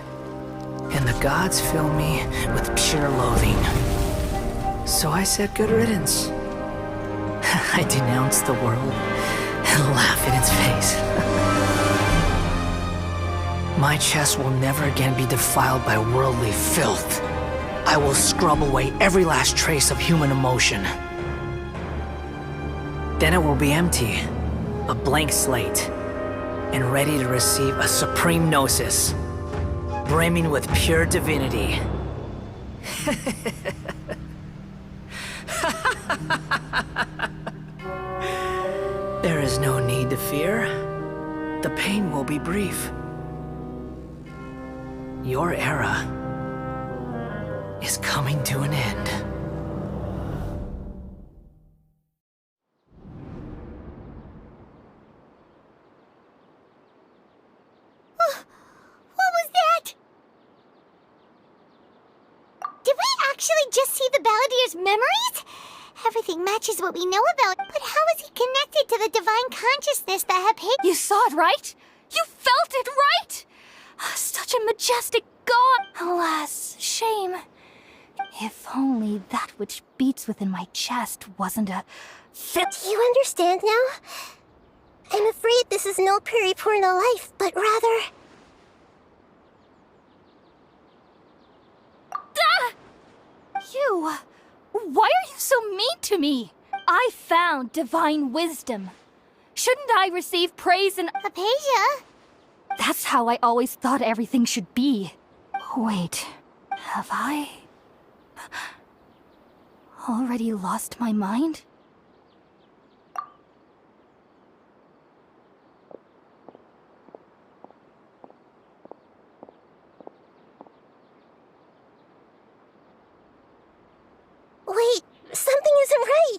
Speaker 12: And the gods fill me with pure loathing. So I said good riddance. I denounce the world and laugh in its face. My chest will never again be defiled by worldly filth. I will scrub away every last trace of human emotion. Then it will be empty, a blank slate, and ready to receive a supreme gnosis, brimming with pure divinity. There is no need to fear. The pain will be brief. Your era is coming to an end.
Speaker 2: What was that? Did we actually just see the Balladier's memories? Everything matches what we know about, but how is he connected to the divine consciousness that had paid?
Speaker 6: You saw it, right? You felt it, right? Such a majestic god! Alas, shame. If only that which beats within my chest wasn't a fit.
Speaker 3: Do you understand now? I'm afraid this is no Purina life, but rather...
Speaker 6: Ah! You! Why are you so mean to me? I found divine wisdom. Shouldn't I receive praise and...
Speaker 2: Apasia?
Speaker 6: That's how I always thought everything should be. Wait, have I... already lost my mind?
Speaker 3: Wait, something isn't right.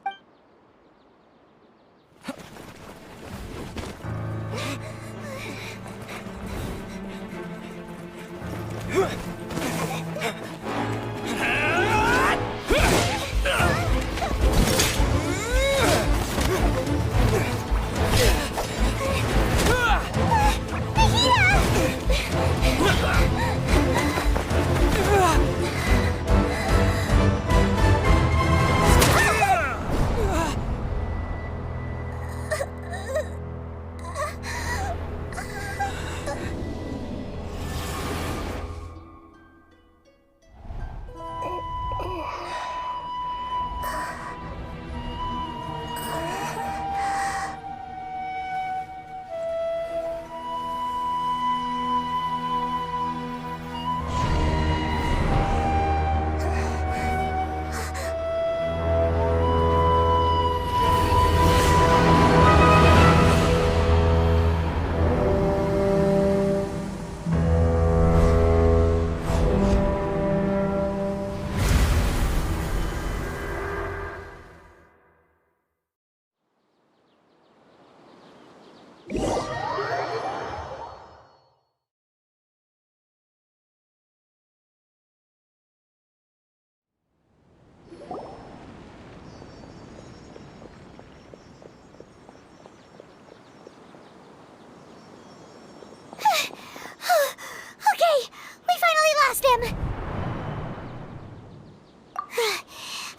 Speaker 2: Okay, we finally lost him.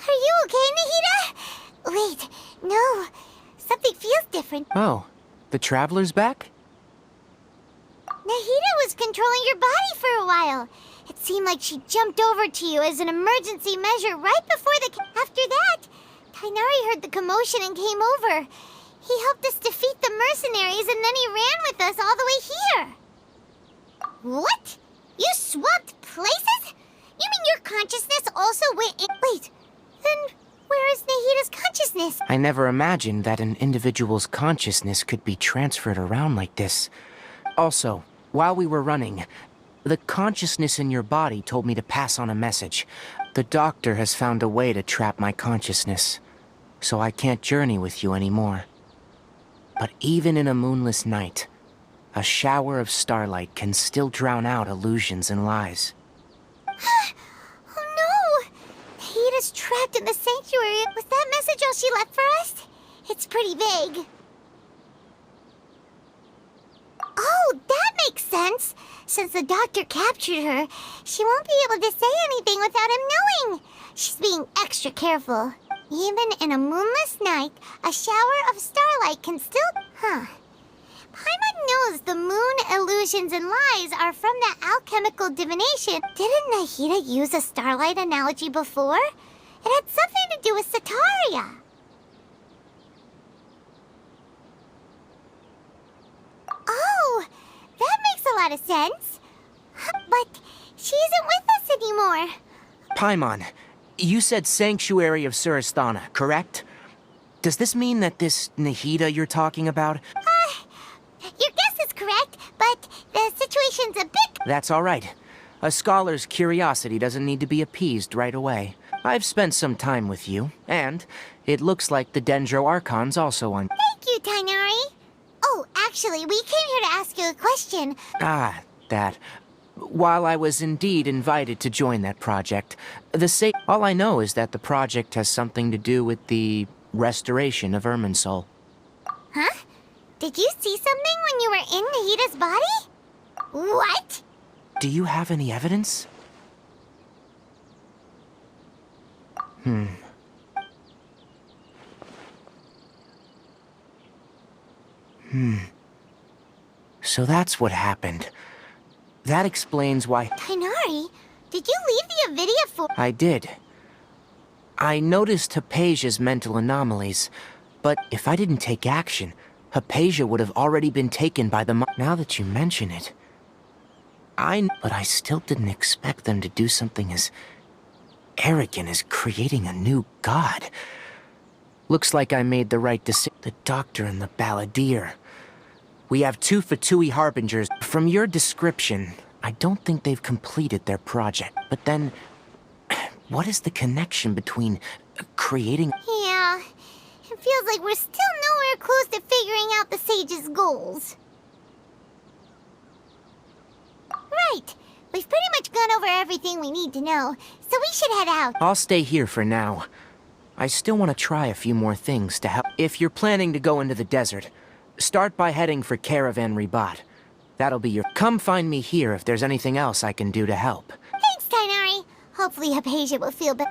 Speaker 2: Are you okay, Nahida? Wait, no. Something feels different.
Speaker 13: Oh, the Traveler's back?
Speaker 2: Nahida was controlling your body for a while. It seemed like she jumped over to you as an emergency measure right before the... After that, Tainari heard the commotion and came over. He helped us defeat the mercenaries and then he ran with us all the way here. What? You swapped places? You mean your consciousness also went in... Wait, then where is Nahida's consciousness?
Speaker 13: I never imagined that an individual's consciousness could be transferred around like this. Also, while we were running, the consciousness in your body told me to pass on a message. The doctor has found a way to trap my consciousness, so I can't journey with you anymore. But even in a moonless night, a shower of starlight can still drown out illusions and lies.
Speaker 2: Oh no! Nahida's was trapped in the sanctuary. Was that message all she left for us? It's pretty vague. Oh, that makes sense. Since the doctor captured her, she won't be able to say anything without him knowing. She's being extra careful. Even in a moonless night, a shower of starlight can still... Paimon knows the moon illusions and lies are from that alchemical divination. Didn't Nahida use a starlight analogy before? It had something to do with Sataria. Oh, that makes a lot of sense. But she isn't with us anymore.
Speaker 13: Paimon, you said Sanctuary of Suristana, correct? Does this mean that this Nahida you're talking about...
Speaker 2: Your guess is correct, but the situation's a bit...
Speaker 13: That's all right. A scholar's curiosity doesn't need to be appeased right away. I've spent some time with you, and it looks like the Dendro Archon's also on...
Speaker 2: Thank you, Tainari. Oh, actually, we came here to ask you a question.
Speaker 13: Ah, that. While I was indeed invited to join that project, all I know is that the project has something to do with the restoration of Irminsul.
Speaker 2: Huh? Did you see something when you were in Nahida's body? What?
Speaker 13: Do you have any evidence? So that's what happened. That explains why...
Speaker 2: Tainari, did you leave the Avidia for...
Speaker 13: I did. I noticed Hypatia's mental anomalies, but if I didn't take action, Hypatia would have already been taken by the... Now that you mention it... But I still didn't expect them to do something as arrogant as creating a new god. Looks like I made the right decision. The Doctor and the Balladeer. We have two Fatui Harbingers. From your description, I don't think they've completed their project. But then, what is the connection between creating...
Speaker 2: Yeah, it feels like we're still nowhere close to figuring out the Sage's goals. Right. We've pretty much gone over everything we need to know, so we should head out.
Speaker 13: I'll stay here for now. I still want to try a few more things to help. If you're planning to go into the desert, start by heading for Caravan Ribat. That'll be your... Come find me here if there's anything else I can do to help.
Speaker 2: Thanks, Tainari. Hopefully Hypatia will feel better.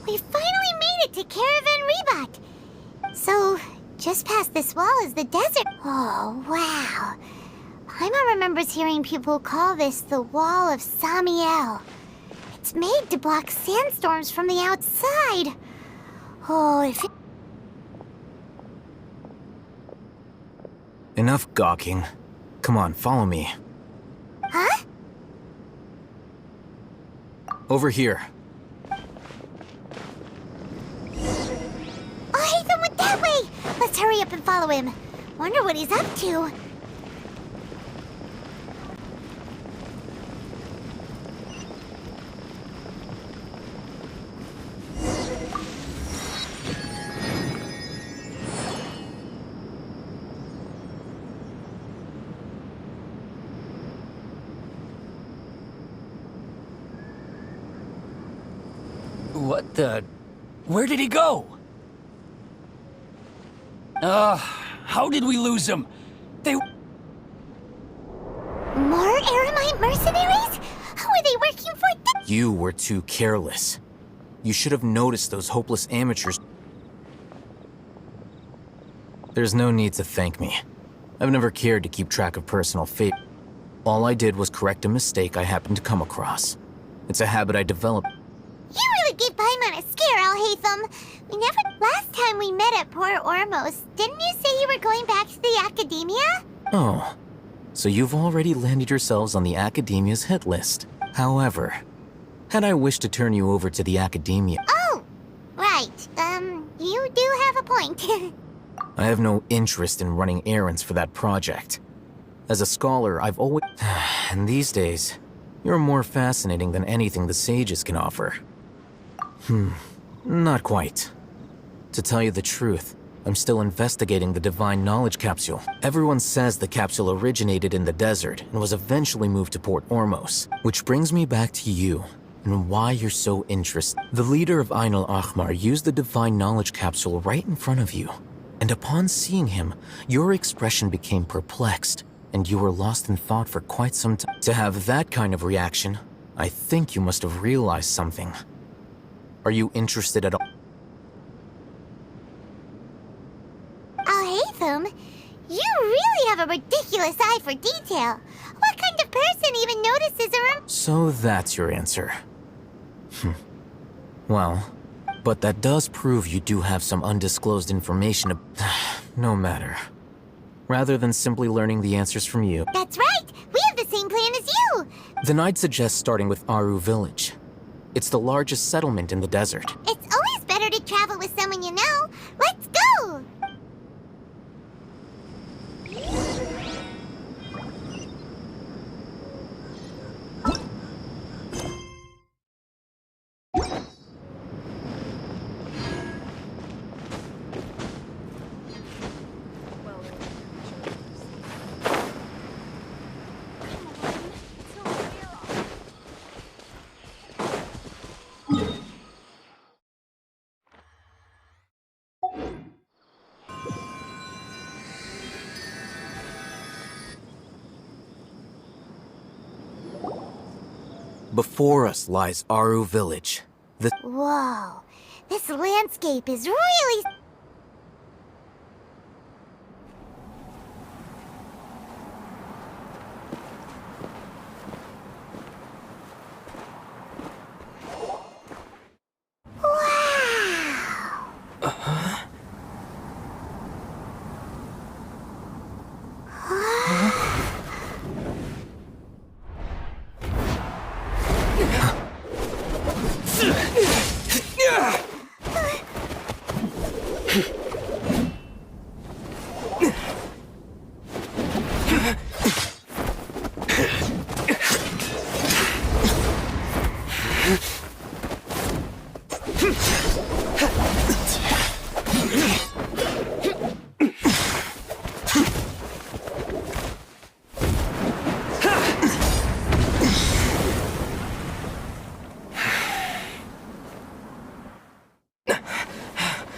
Speaker 2: We finally made it to Caravan Ribat. So, just past this wall is the desert. Oh, wow. Paimon remembers hearing people call this the Wall of Samiel. It's made to block sandstorms from the outside. Oh, if it...
Speaker 14: Enough gawking. Come on, follow me.
Speaker 2: Huh?
Speaker 14: Over here.
Speaker 2: Oh, Ethan went that way! Let's hurry up and follow him. Wonder what he's up to.
Speaker 10: What the... Where did he go? How did we lose him? They...
Speaker 2: More Eremite mercenaries? Who are they working for?
Speaker 14: You were too careless. You should have noticed those hopeless amateurs. There's no need to thank me. I've never cared to keep track of personal fate. All I did was correct a mistake I happened to come across. It's a habit I developed.
Speaker 2: You really gave Paimon a scare, Alhaitham. Last time we met at Port Ormos, didn't you say you were going back to the Academia?
Speaker 14: Oh, so you've already landed yourselves on the Academia's hit list. However, had I wished to turn you over to the Academia...
Speaker 2: Oh, right. You do have a point.
Speaker 14: I have no interest in running errands for that project. As a scholar, I've always... And these days, you're more fascinating than anything the sages can offer. Not quite. To tell you the truth, I'm still investigating the Divine Knowledge Capsule. Everyone says the capsule originated in the desert and was eventually moved to Port Ormos. Which brings me back to you, and why you're so interested. The leader of Ain al-Ahmar used the Divine Knowledge Capsule right in front of you. And upon seeing him, your expression became perplexed, and you were lost in thought for quite some time. To have that kind of reaction, I think you must have realized something. Are you interested at all?
Speaker 2: Alhaitham, you really have a ridiculous eye for detail. What kind of person even notices a room?
Speaker 14: So that's your answer. Well, but that does prove you do have some undisclosed information. No matter. Rather than simply learning the answers from you.
Speaker 2: That's right! We have the same plan as you!
Speaker 14: Then I'd suggest starting with Aru Village. It's the largest settlement in the desert.
Speaker 2: It's always better to travel with someone you know. Let's go!
Speaker 14: Before us lies Aru Village.
Speaker 2: Whoa, this landscape is really...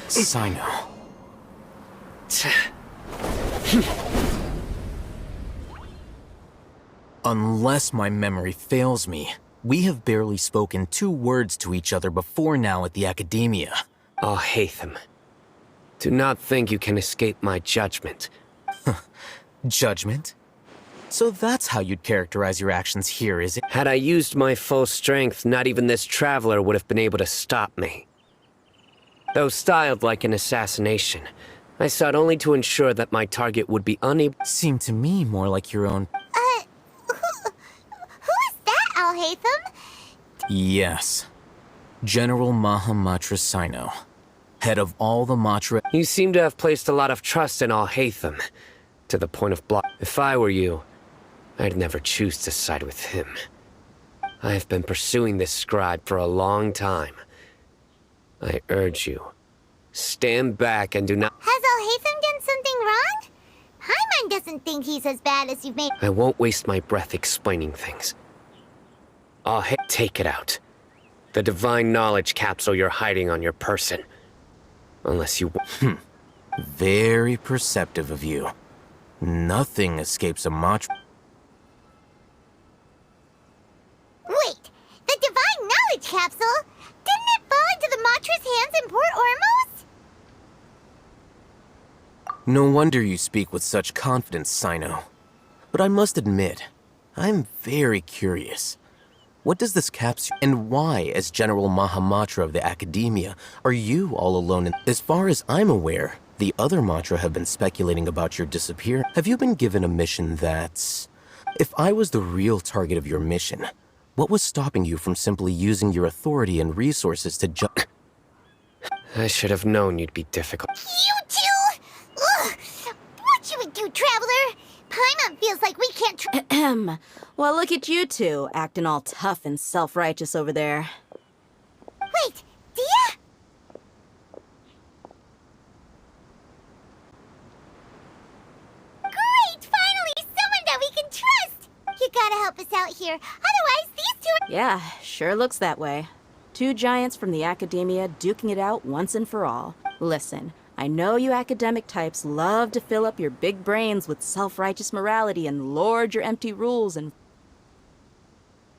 Speaker 14: Sino. Unless my memory fails me, we have barely spoken 2 words to each other before now at the Academia.
Speaker 15: Alhaitham, do not think you can escape my judgment.
Speaker 14: Judgment? So that's how you'd characterize your actions here, is it?
Speaker 15: Had I used my full strength, not even this traveler would have been able to stop me. Though styled like an assassination, I sought only to ensure that my target would be unable—
Speaker 14: Seemed to me more like your own—
Speaker 2: Who is that, Alhaitham?
Speaker 14: Yes. General Mahamatra Sino. Head of all the Matra—
Speaker 15: You seem to have placed a lot of trust in Alhaitham, to the point of block. If I were you, I'd never choose to side with him. I have been pursuing this scribe for a long time. I urge you, stand back and do not—
Speaker 2: Has Alhaitham done something wrong? Paimon doesn't think he's as bad as you've made—
Speaker 15: I won't waste my breath explaining things. Take it out. The Divine Knowledge Capsule you're hiding on your person. Unless you—
Speaker 14: Very perceptive of you. Nothing escapes a Matra—
Speaker 2: Wait, the Divine Knowledge Capsule? Didn't it fall into the Matra's hands in Port Ormos?
Speaker 14: No wonder you speak with such confidence, Sino. But I must admit, I'm very curious. What does this capsule... And why, as General Mahamatra of the Academia, are you all alone? As far as I'm aware, the other Matra have been speculating about your disappearance. Have you been given a mission that's... If I was the real target of your mission, what was stopping you from simply using your authority and resources to
Speaker 15: I should have known you'd be difficult.
Speaker 2: You two! Ugh! What you would do, Traveler? Paimon feels like we can't
Speaker 8: Well, look at you two, acting all tough and self-righteous over there.
Speaker 2: Wait, Dia? Great! Finally, someone that we can trust! You gotta help us out here, otherwise these two are...
Speaker 8: Yeah, sure looks that way. Two giants from the Academia duking it out once and for all. Listen, I know you academic types love to fill up your big brains with self-righteous morality and lord your empty rules and...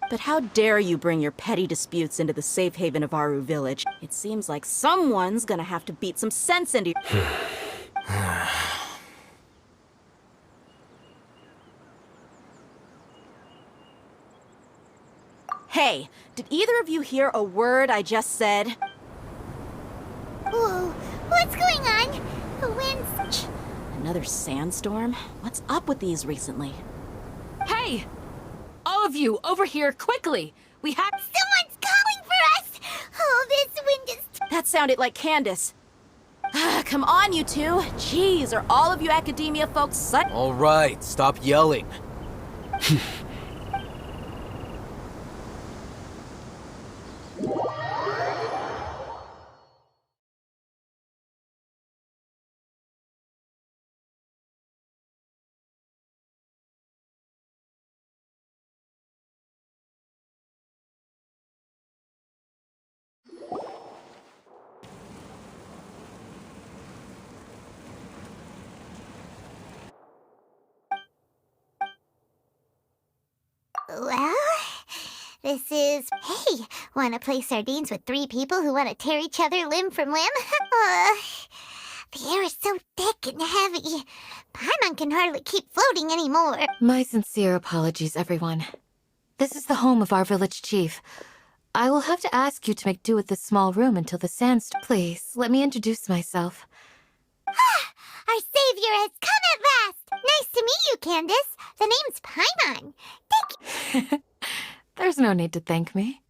Speaker 8: But how dare you bring your petty disputes into the safe haven of Aru Village? It seems like someone's gonna have to beat some sense into you. Hey, did either of you hear a word I just said?
Speaker 2: Whoa, what's going on? The wind's...
Speaker 8: Another sandstorm? What's up with these recently?
Speaker 7: Hey! All of you, over here, quickly! We have...
Speaker 2: Someone's calling for us! Oh, this wind is...
Speaker 8: That sounded like Candace. Come on, you two. Jeez, are all of you Academia folks such...
Speaker 14: All right, stop yelling.
Speaker 2: Well, this is... Hey, wanna play sardines with three people who wanna tear each other limb from limb? The air is so thick and heavy. Paimon can hardly keep floating anymore.
Speaker 6: My sincere apologies, everyone. This is the home of our village chief. I will have to ask you to make do with this small room until the sandstorm... Please, let me introduce myself.
Speaker 2: Our savior has come at last! Nice to meet you, Candace. The name's Paimon. Thank you.
Speaker 6: There's no need to thank me.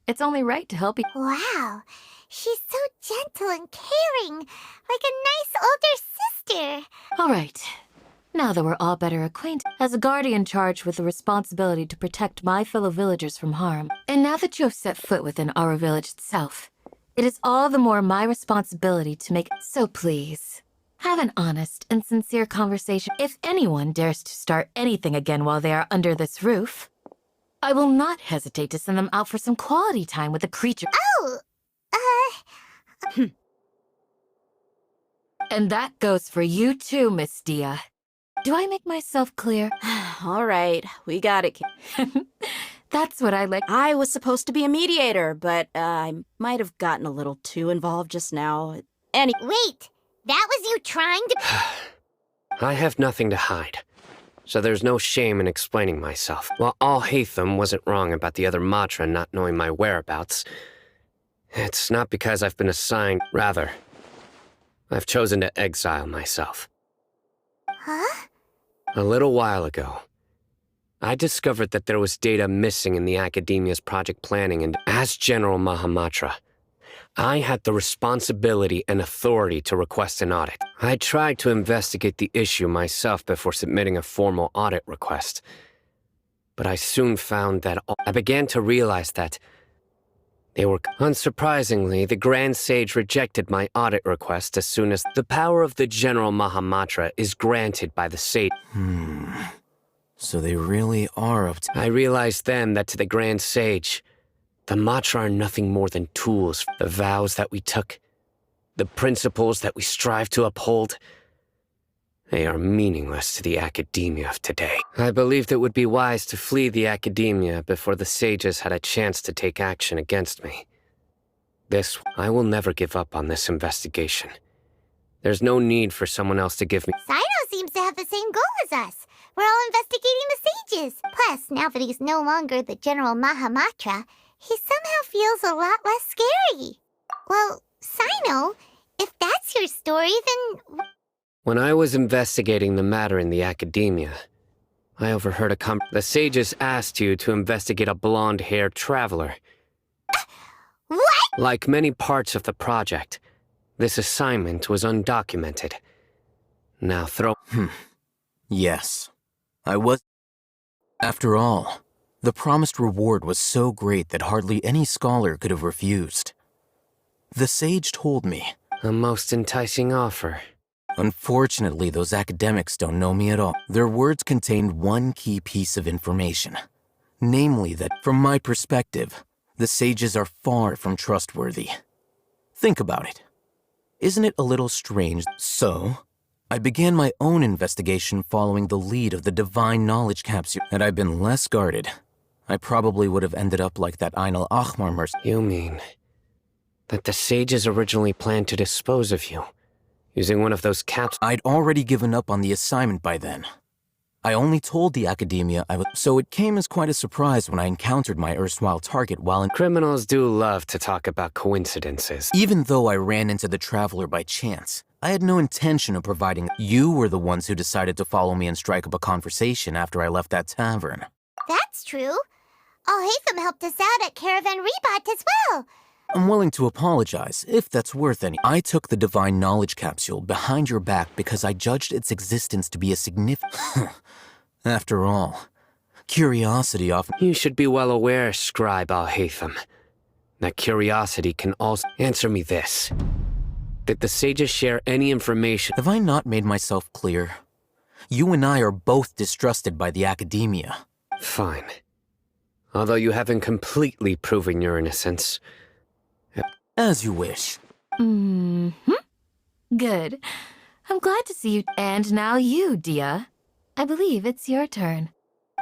Speaker 6: It's only right to help you.
Speaker 2: Wow, she's so gentle and caring, like a nice older sister.
Speaker 6: All right. Now that we're all better acquainted, as a guardian charged with the responsibility to protect my fellow villagers from harm, and now that you have set foot within our village itself, it is all the more my responsibility to make... So please, have an honest and sincere conversation. If anyone dares to start anything again while they are under this roof, I will not hesitate to send them out for some quality time with the creature.
Speaker 2: Oh,
Speaker 6: And that goes for you too, Miss Dia. Do I make myself clear?
Speaker 8: All right, we got it.
Speaker 6: That's what I like.
Speaker 8: I was supposed to be a mediator, but I might have gotten a little too involved just now.
Speaker 2: Wait, that was you trying to...
Speaker 15: I have nothing to hide, so there's no shame in explaining myself. While Al-Haytham wasn't wrong about the other Matra not knowing my whereabouts, it's not because I've been assigned. Rather, I've chosen to exile myself.
Speaker 2: Huh?
Speaker 15: A little while ago, I discovered that there was data missing in the Academia's project planning, and as General Mahamatra, I had the responsibility and authority to request an audit. I tried to investigate the issue myself before submitting a formal audit request, but I soon found that I began to realize that they were... Unsurprisingly, the Grand Sage rejected my audit request as soon as the power of the General Mahamatra is granted by the Sage.
Speaker 14: So they really are up to...
Speaker 15: I realized then that to the Grand Sage, the Matra are nothing more than tools. The vows that we took, the principles that we strive to uphold, they are meaningless to the Academia of today. I believed it would be wise to flee the Academia before the sages had a chance to take action against me. I will never give up on this investigation. There's no need for someone else to give me...
Speaker 2: Saito seems to have the same goal as us. We're all investigating the sages. Plus, now that he's no longer the General Mahamatra, he somehow feels a lot less scary. Well, Sino, if that's your story, then...
Speaker 15: When I was investigating the matter in the academia, I overheard the sages asked you to investigate a blonde-haired traveler.
Speaker 2: What?
Speaker 15: Like many parts of the project, this assignment was undocumented. Now
Speaker 14: Yes. I was... After all, the promised reward was so great that hardly any scholar could have refused. The sage told me.
Speaker 15: A most enticing offer.
Speaker 14: Unfortunately, those academics don't know me at all. Their words contained one key piece of information. Namely that, from my perspective, the sages are far from trustworthy. Think about it. Isn't it a little strange? So, I began my own investigation following the lead of the divine knowledge capsule. Had I been less guarded, I probably would have ended up like that Einal Ahmar merc.
Speaker 15: You mean that the sages originally planned to dispose of you, using one of those caps?
Speaker 14: I'd already given up on the assignment by then. I only told the academia I was, so it came as quite a surprise when I encountered my erstwhile target while in...
Speaker 15: Criminals do love to talk about coincidences.
Speaker 14: Even though I ran into the traveler by chance, I had no intention of providing... You were the ones who decided to follow me and strike up a conversation after I left that tavern.
Speaker 2: That's true. Al-Haytham helped us out at Caravan Rebat as well.
Speaker 14: I'm willing to apologize, if that's worth any. I took the divine knowledge capsule behind your back because I judged its existence to be a significant... After all, curiosity often...
Speaker 15: You should be well aware, Scribe Al-Haytham, that curiosity can also... Answer me this. Did the sages share any information?
Speaker 14: Have I not made myself clear? You and I are both distrusted by the academia.
Speaker 15: Fine. Although you haven't completely proven your innocence.
Speaker 14: As you wish.
Speaker 7: Good. I'm glad to see you. And now you, Dia. I believe it's your turn.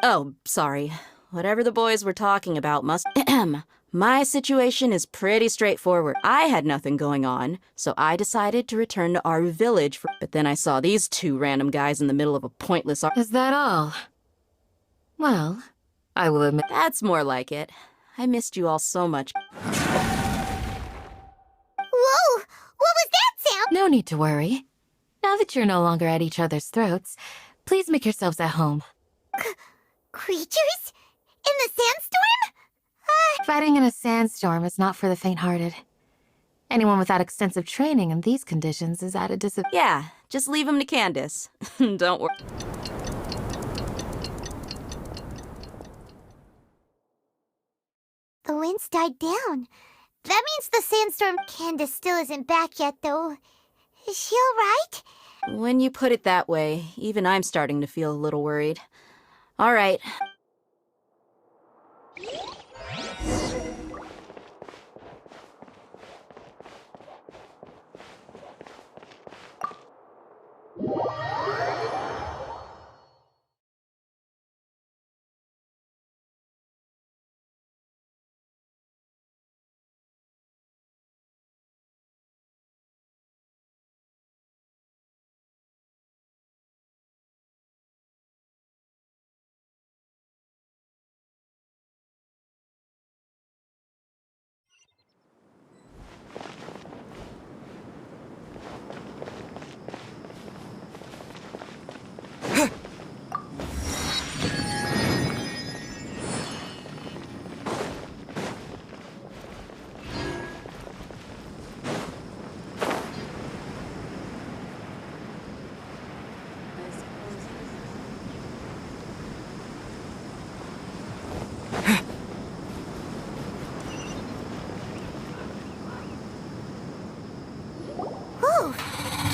Speaker 8: Oh, sorry. Whatever the boys were talking about must... My situation is pretty straightforward. I had nothing going on, so I decided to return to our village. But then I saw these two random guys in the middle of a pointless...
Speaker 7: Is that all? Well, I will admit...
Speaker 8: That's more like it. I missed you all so much.
Speaker 2: Whoa! What was that sound?
Speaker 7: No need to worry. Now that you're no longer at each other's throats, please make yourselves at home.
Speaker 2: Creatures? In the sandstorm?
Speaker 7: Fighting in a sandstorm is not for the faint-hearted. Anyone without extensive training in these conditions is at a disadvantage.
Speaker 8: Yeah, just leave him to Candace. Don't worry.
Speaker 2: The winds died down. That means the sandstorm... Candace still isn't back yet, though. Is she all right?
Speaker 8: When you put it that way, even I'm starting to feel a little worried. All right.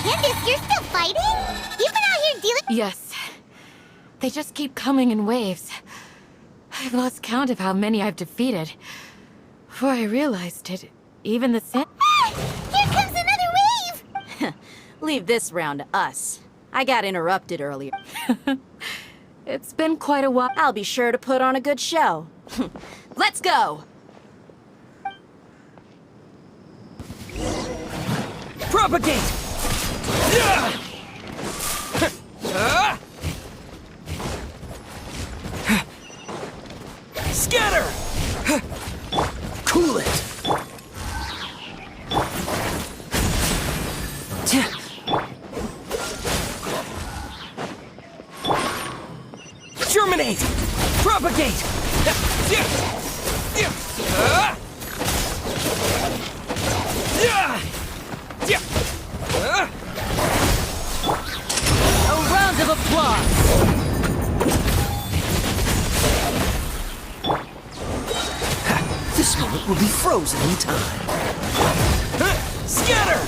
Speaker 2: Candace, you're still fighting? You've been out here dealing...
Speaker 7: Yes. They just keep coming in waves. I've lost count of how many I've defeated. Before I realized it, even the sand...
Speaker 2: Here comes another wave!
Speaker 8: Leave this round to us. I got interrupted earlier.
Speaker 7: It's been quite a while.
Speaker 8: I'll be sure to put on a good show. Let's go!
Speaker 10: Propagate! Scatter! Cool it! Germinate! Propagate!
Speaker 5: A round of applause!
Speaker 10: This moment will be frozen in time. Scatter!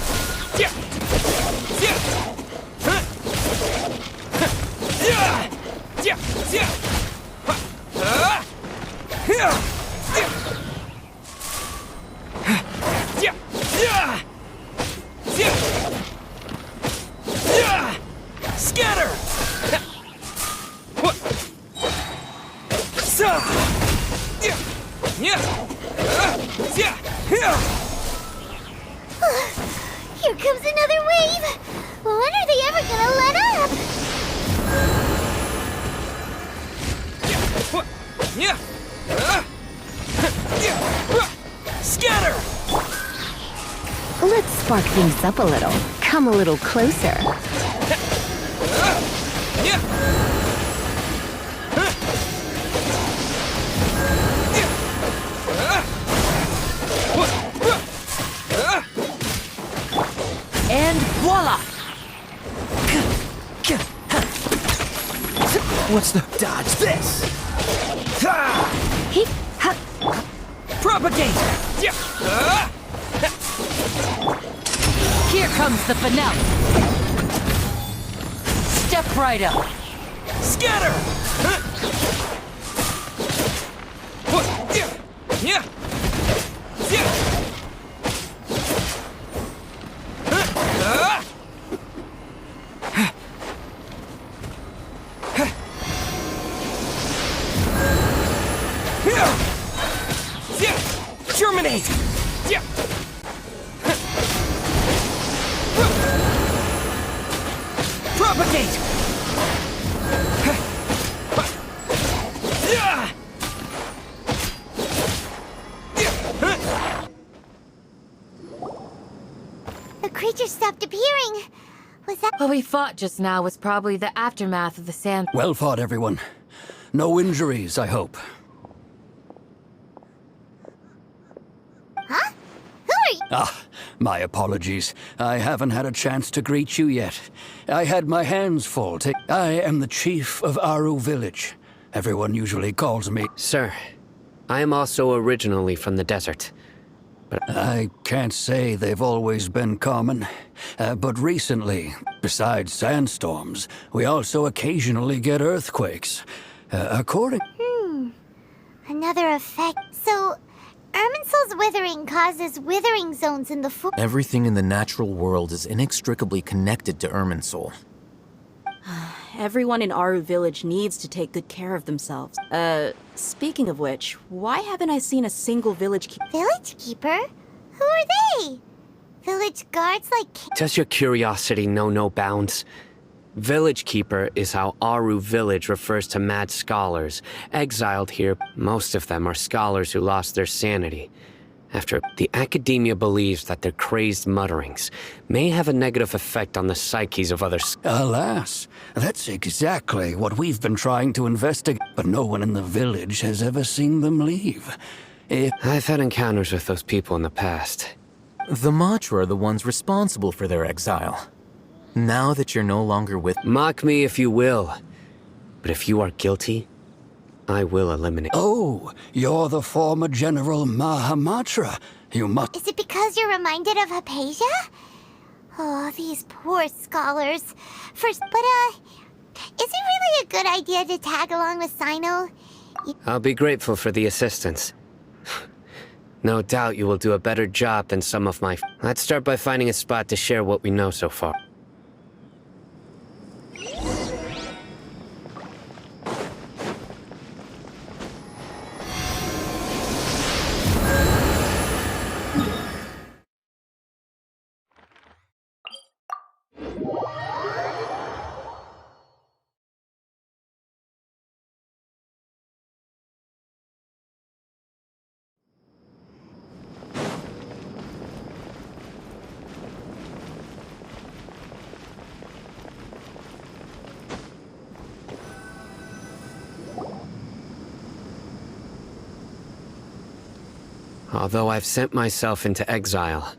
Speaker 10: Scatter!
Speaker 2: Here comes another wave! When are they ever gonna let up?
Speaker 10: Scatter!
Speaker 11: Let's spark things up a little. Come a little closer.
Speaker 5: And voila!
Speaker 10: What's the dodge this? Propagate!
Speaker 5: Here comes the finale! Step right up!
Speaker 10: Scatter! Germinate! Propagate!
Speaker 2: The creature stopped appearing. Was that...
Speaker 7: What we fought just now was probably the aftermath of the sand.
Speaker 16: Well fought, everyone. No injuries, I hope.
Speaker 2: Huh? Who are you?
Speaker 16: Ah, my apologies. I haven't had a chance to greet you yet. I had my hands full. I am the chief of Aru village. Everyone usually calls me...
Speaker 15: Sir, I am also originally from the desert. But
Speaker 16: I can't say they've always been common. But recently, besides sandstorms, we also occasionally get earthquakes. According...
Speaker 2: Another effect. So, Irminsul's withering causes withering zones in the forest.
Speaker 14: Everything in the natural world is inextricably connected to Irminsul.
Speaker 8: Everyone in Aru village needs to take good care of themselves. Speaking of which, why haven't I seen a single village keeper?
Speaker 2: Village keeper? Who are they? Village guards like...
Speaker 15: does your curiosity know no bounds? Village Keeper is how Aru village refers to mad scholars, exiled here. Most of them are scholars who lost their sanity. After the academia believes that their crazed mutterings may have a negative effect on the psyches of others.
Speaker 16: Alas, that's exactly what we've been trying to investigate, but no one in the village has ever seen them leave.
Speaker 15: I've had encounters with those people in the past.
Speaker 14: The Matra are the ones responsible for their exile. Now that you're no longer with...
Speaker 15: Mock me if you will, but if you are guilty, I will eliminate...
Speaker 16: Oh, you're the former General Mahamatra. You must...
Speaker 2: Is it because you're reminded of Hypatia? Oh, these poor scholars. First, but, is it really a good idea to tag along with Sino?
Speaker 15: I'll be grateful for the assistance. No doubt you will do a better job than some of my... Let's start by finding a spot to share what we know so far. Although I've sent myself into exile,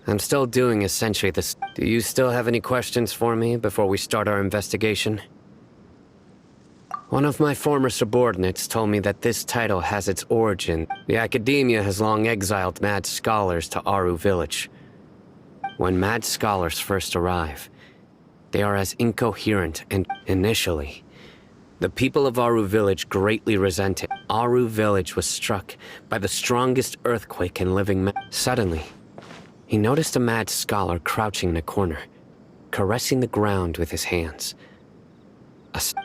Speaker 15: I'm still doing essentially this. Do you still have any questions for me before we start our investigation? One of my former subordinates told me that this title has its origin. The Academia has long exiled mad scholars to Aru Village. When mad scholars first arrive, they are as incoherent and initially. The people of Aru Village greatly resent it. Aru Village was struck by the strongest earthquake in living Suddenly, he noticed a mad scholar crouching in a corner, caressing the ground with his hands.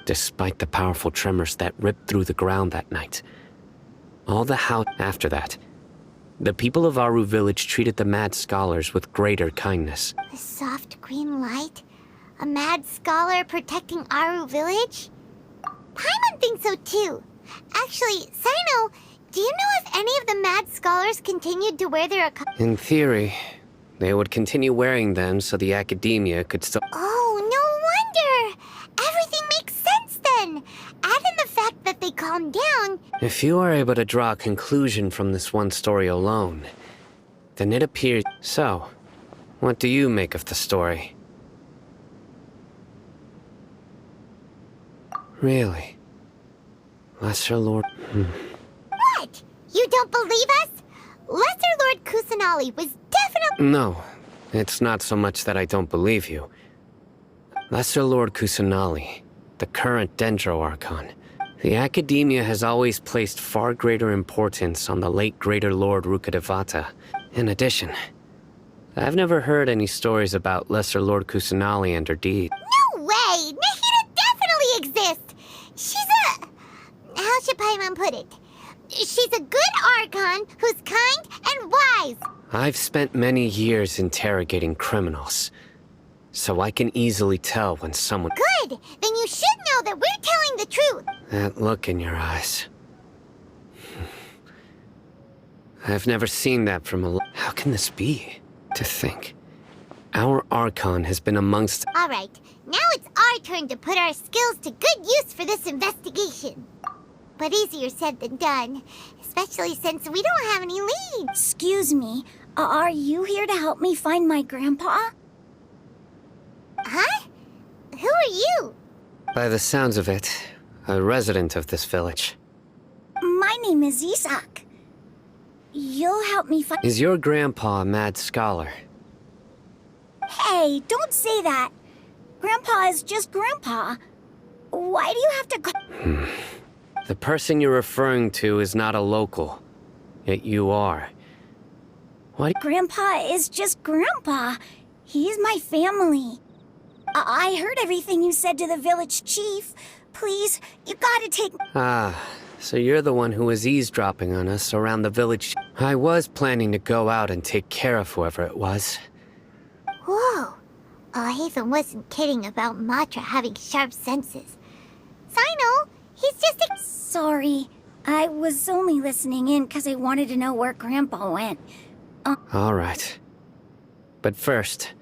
Speaker 15: Despite the powerful tremors that ripped through the ground that night. All the house after that, the people of Aru Village treated the mad scholars with greater kindness.
Speaker 2: The soft green light? A mad scholar protecting Aru Village? Paimon thinks so too. Actually, Sino, do you know if any of the mad scholars continued to wear their
Speaker 15: In theory, they would continue wearing them so the Academia could still—
Speaker 2: Oh, no wonder! Everything makes sense then! Add in the fact that they calmed down.
Speaker 15: If you are able to draw a conclusion from this one story alone, then it appears— So, what do you make of the story? Really? Lesser Lord—
Speaker 2: What? You don't believe us? Lesser Lord Kusanali was definitely—
Speaker 15: No, it's not so much that I don't believe you. Lesser Lord Kusanali, the current Dendro Archon. The Academia has always placed far greater importance on the late Greater Lord Rukkhadevata. In addition, I've never heard any stories about Lesser Lord Kusanali and her deed.
Speaker 2: No way! Nahida definitely exists! She's a— how should Paimon put it? She's a good Archon who's kind and wise.
Speaker 15: I've spent many years interrogating criminals, so I can easily tell when someone—
Speaker 2: Good! Then you should know that we're telling the truth.
Speaker 15: That look in your eyes. I've never seen that from a— How can this be? To think, our Archon has been amongst—
Speaker 2: Alright, now it's our turn to put our skills to good use for this investigation. But easier said than done, especially since we don't have any leads.
Speaker 4: Excuse me, are you here to help me find my grandpa?
Speaker 2: Huh? Who are you?
Speaker 15: By the sounds of it, a resident of this village.
Speaker 4: My name is Isak. You'll help me find—
Speaker 15: Is your grandpa a mad scholar?
Speaker 4: Hey, don't say that. Grandpa is just Grandpa. Why do you have to—
Speaker 15: The person you're referring to is not a local, yet you are. What?
Speaker 4: Grandpa is just Grandpa. He's my family. I heard everything you said to the village chief. Please, you gotta take—
Speaker 15: Ah, so you're the one who was eavesdropping on us around the village. I was planning to go out and take care of whoever it was.
Speaker 2: Whoa. Hatham wasn't kidding about Matra having sharp senses. Sino, he's just
Speaker 4: Sorry. I was only listening in because I wanted to know where Grandpa went.
Speaker 15: All right. But first—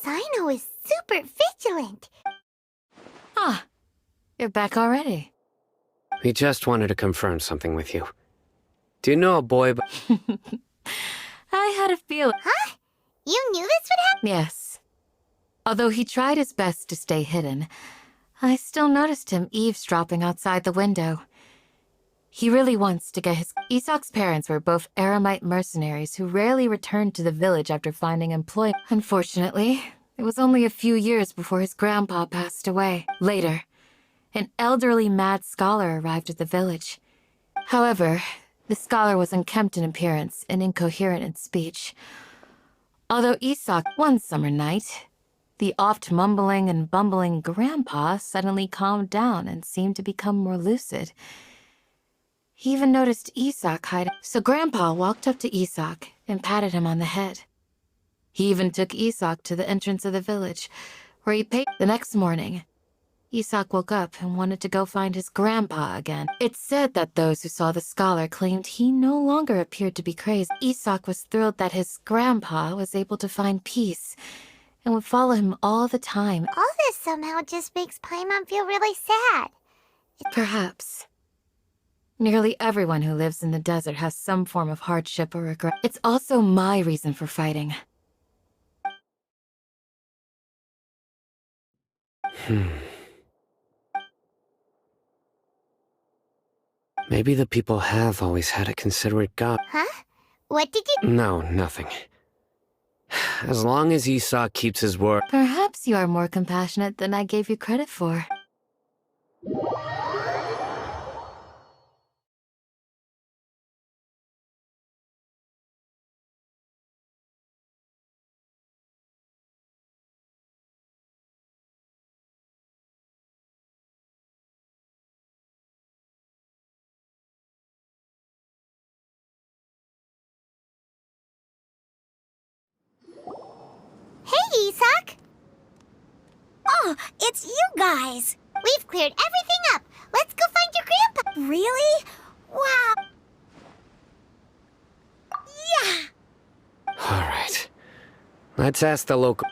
Speaker 2: Sino is super vigilant.
Speaker 7: Ah, you're back already.
Speaker 15: We just wanted to confirm something with you. Do you know a boy
Speaker 7: I had a feeling.
Speaker 2: Huh? You knew this would happen?
Speaker 7: Yes. Although he tried his best to stay hidden, I still noticed him eavesdropping outside the window. He really wants to get his— Isak's parents were both Aramite mercenaries who rarely returned to the village after finding employment. Unfortunately, it was only a few years before his grandpa passed away. Later, an elderly mad scholar arrived at the village. However, the scholar was unkempt in appearance and incoherent in speech. Although Isak— One summer night, the oft mumbling and bumbling grandpa suddenly calmed down and seemed to become more lucid. He even noticed Isak hiding. So Grandpa walked up to Isak and patted him on the head. He even took Isak to the entrance of the village, where he paid. The next morning, Isak woke up and wanted to go find his grandpa again. It's said that those who saw the scholar claimed he no longer appeared to be crazy. Isak was thrilled that his grandpa was able to find peace and would follow him all the time.
Speaker 2: All this somehow just makes Paimon feel really sad.
Speaker 7: Perhaps. Nearly everyone who lives in the desert has some form of hardship or regret. It's also my reason for fighting.
Speaker 15: Maybe the people have always had a considerate god.
Speaker 2: Huh? What did you...
Speaker 15: No, nothing. As long as Esau keeps his word.
Speaker 7: Perhaps you are more compassionate than I gave you credit for.
Speaker 2: Hey, Isak!
Speaker 4: Oh, it's you guys!
Speaker 2: We've cleared everything up. Let's go find your grandpa.
Speaker 4: Really? Wow. Yeah!
Speaker 15: All right. Let's ask the local...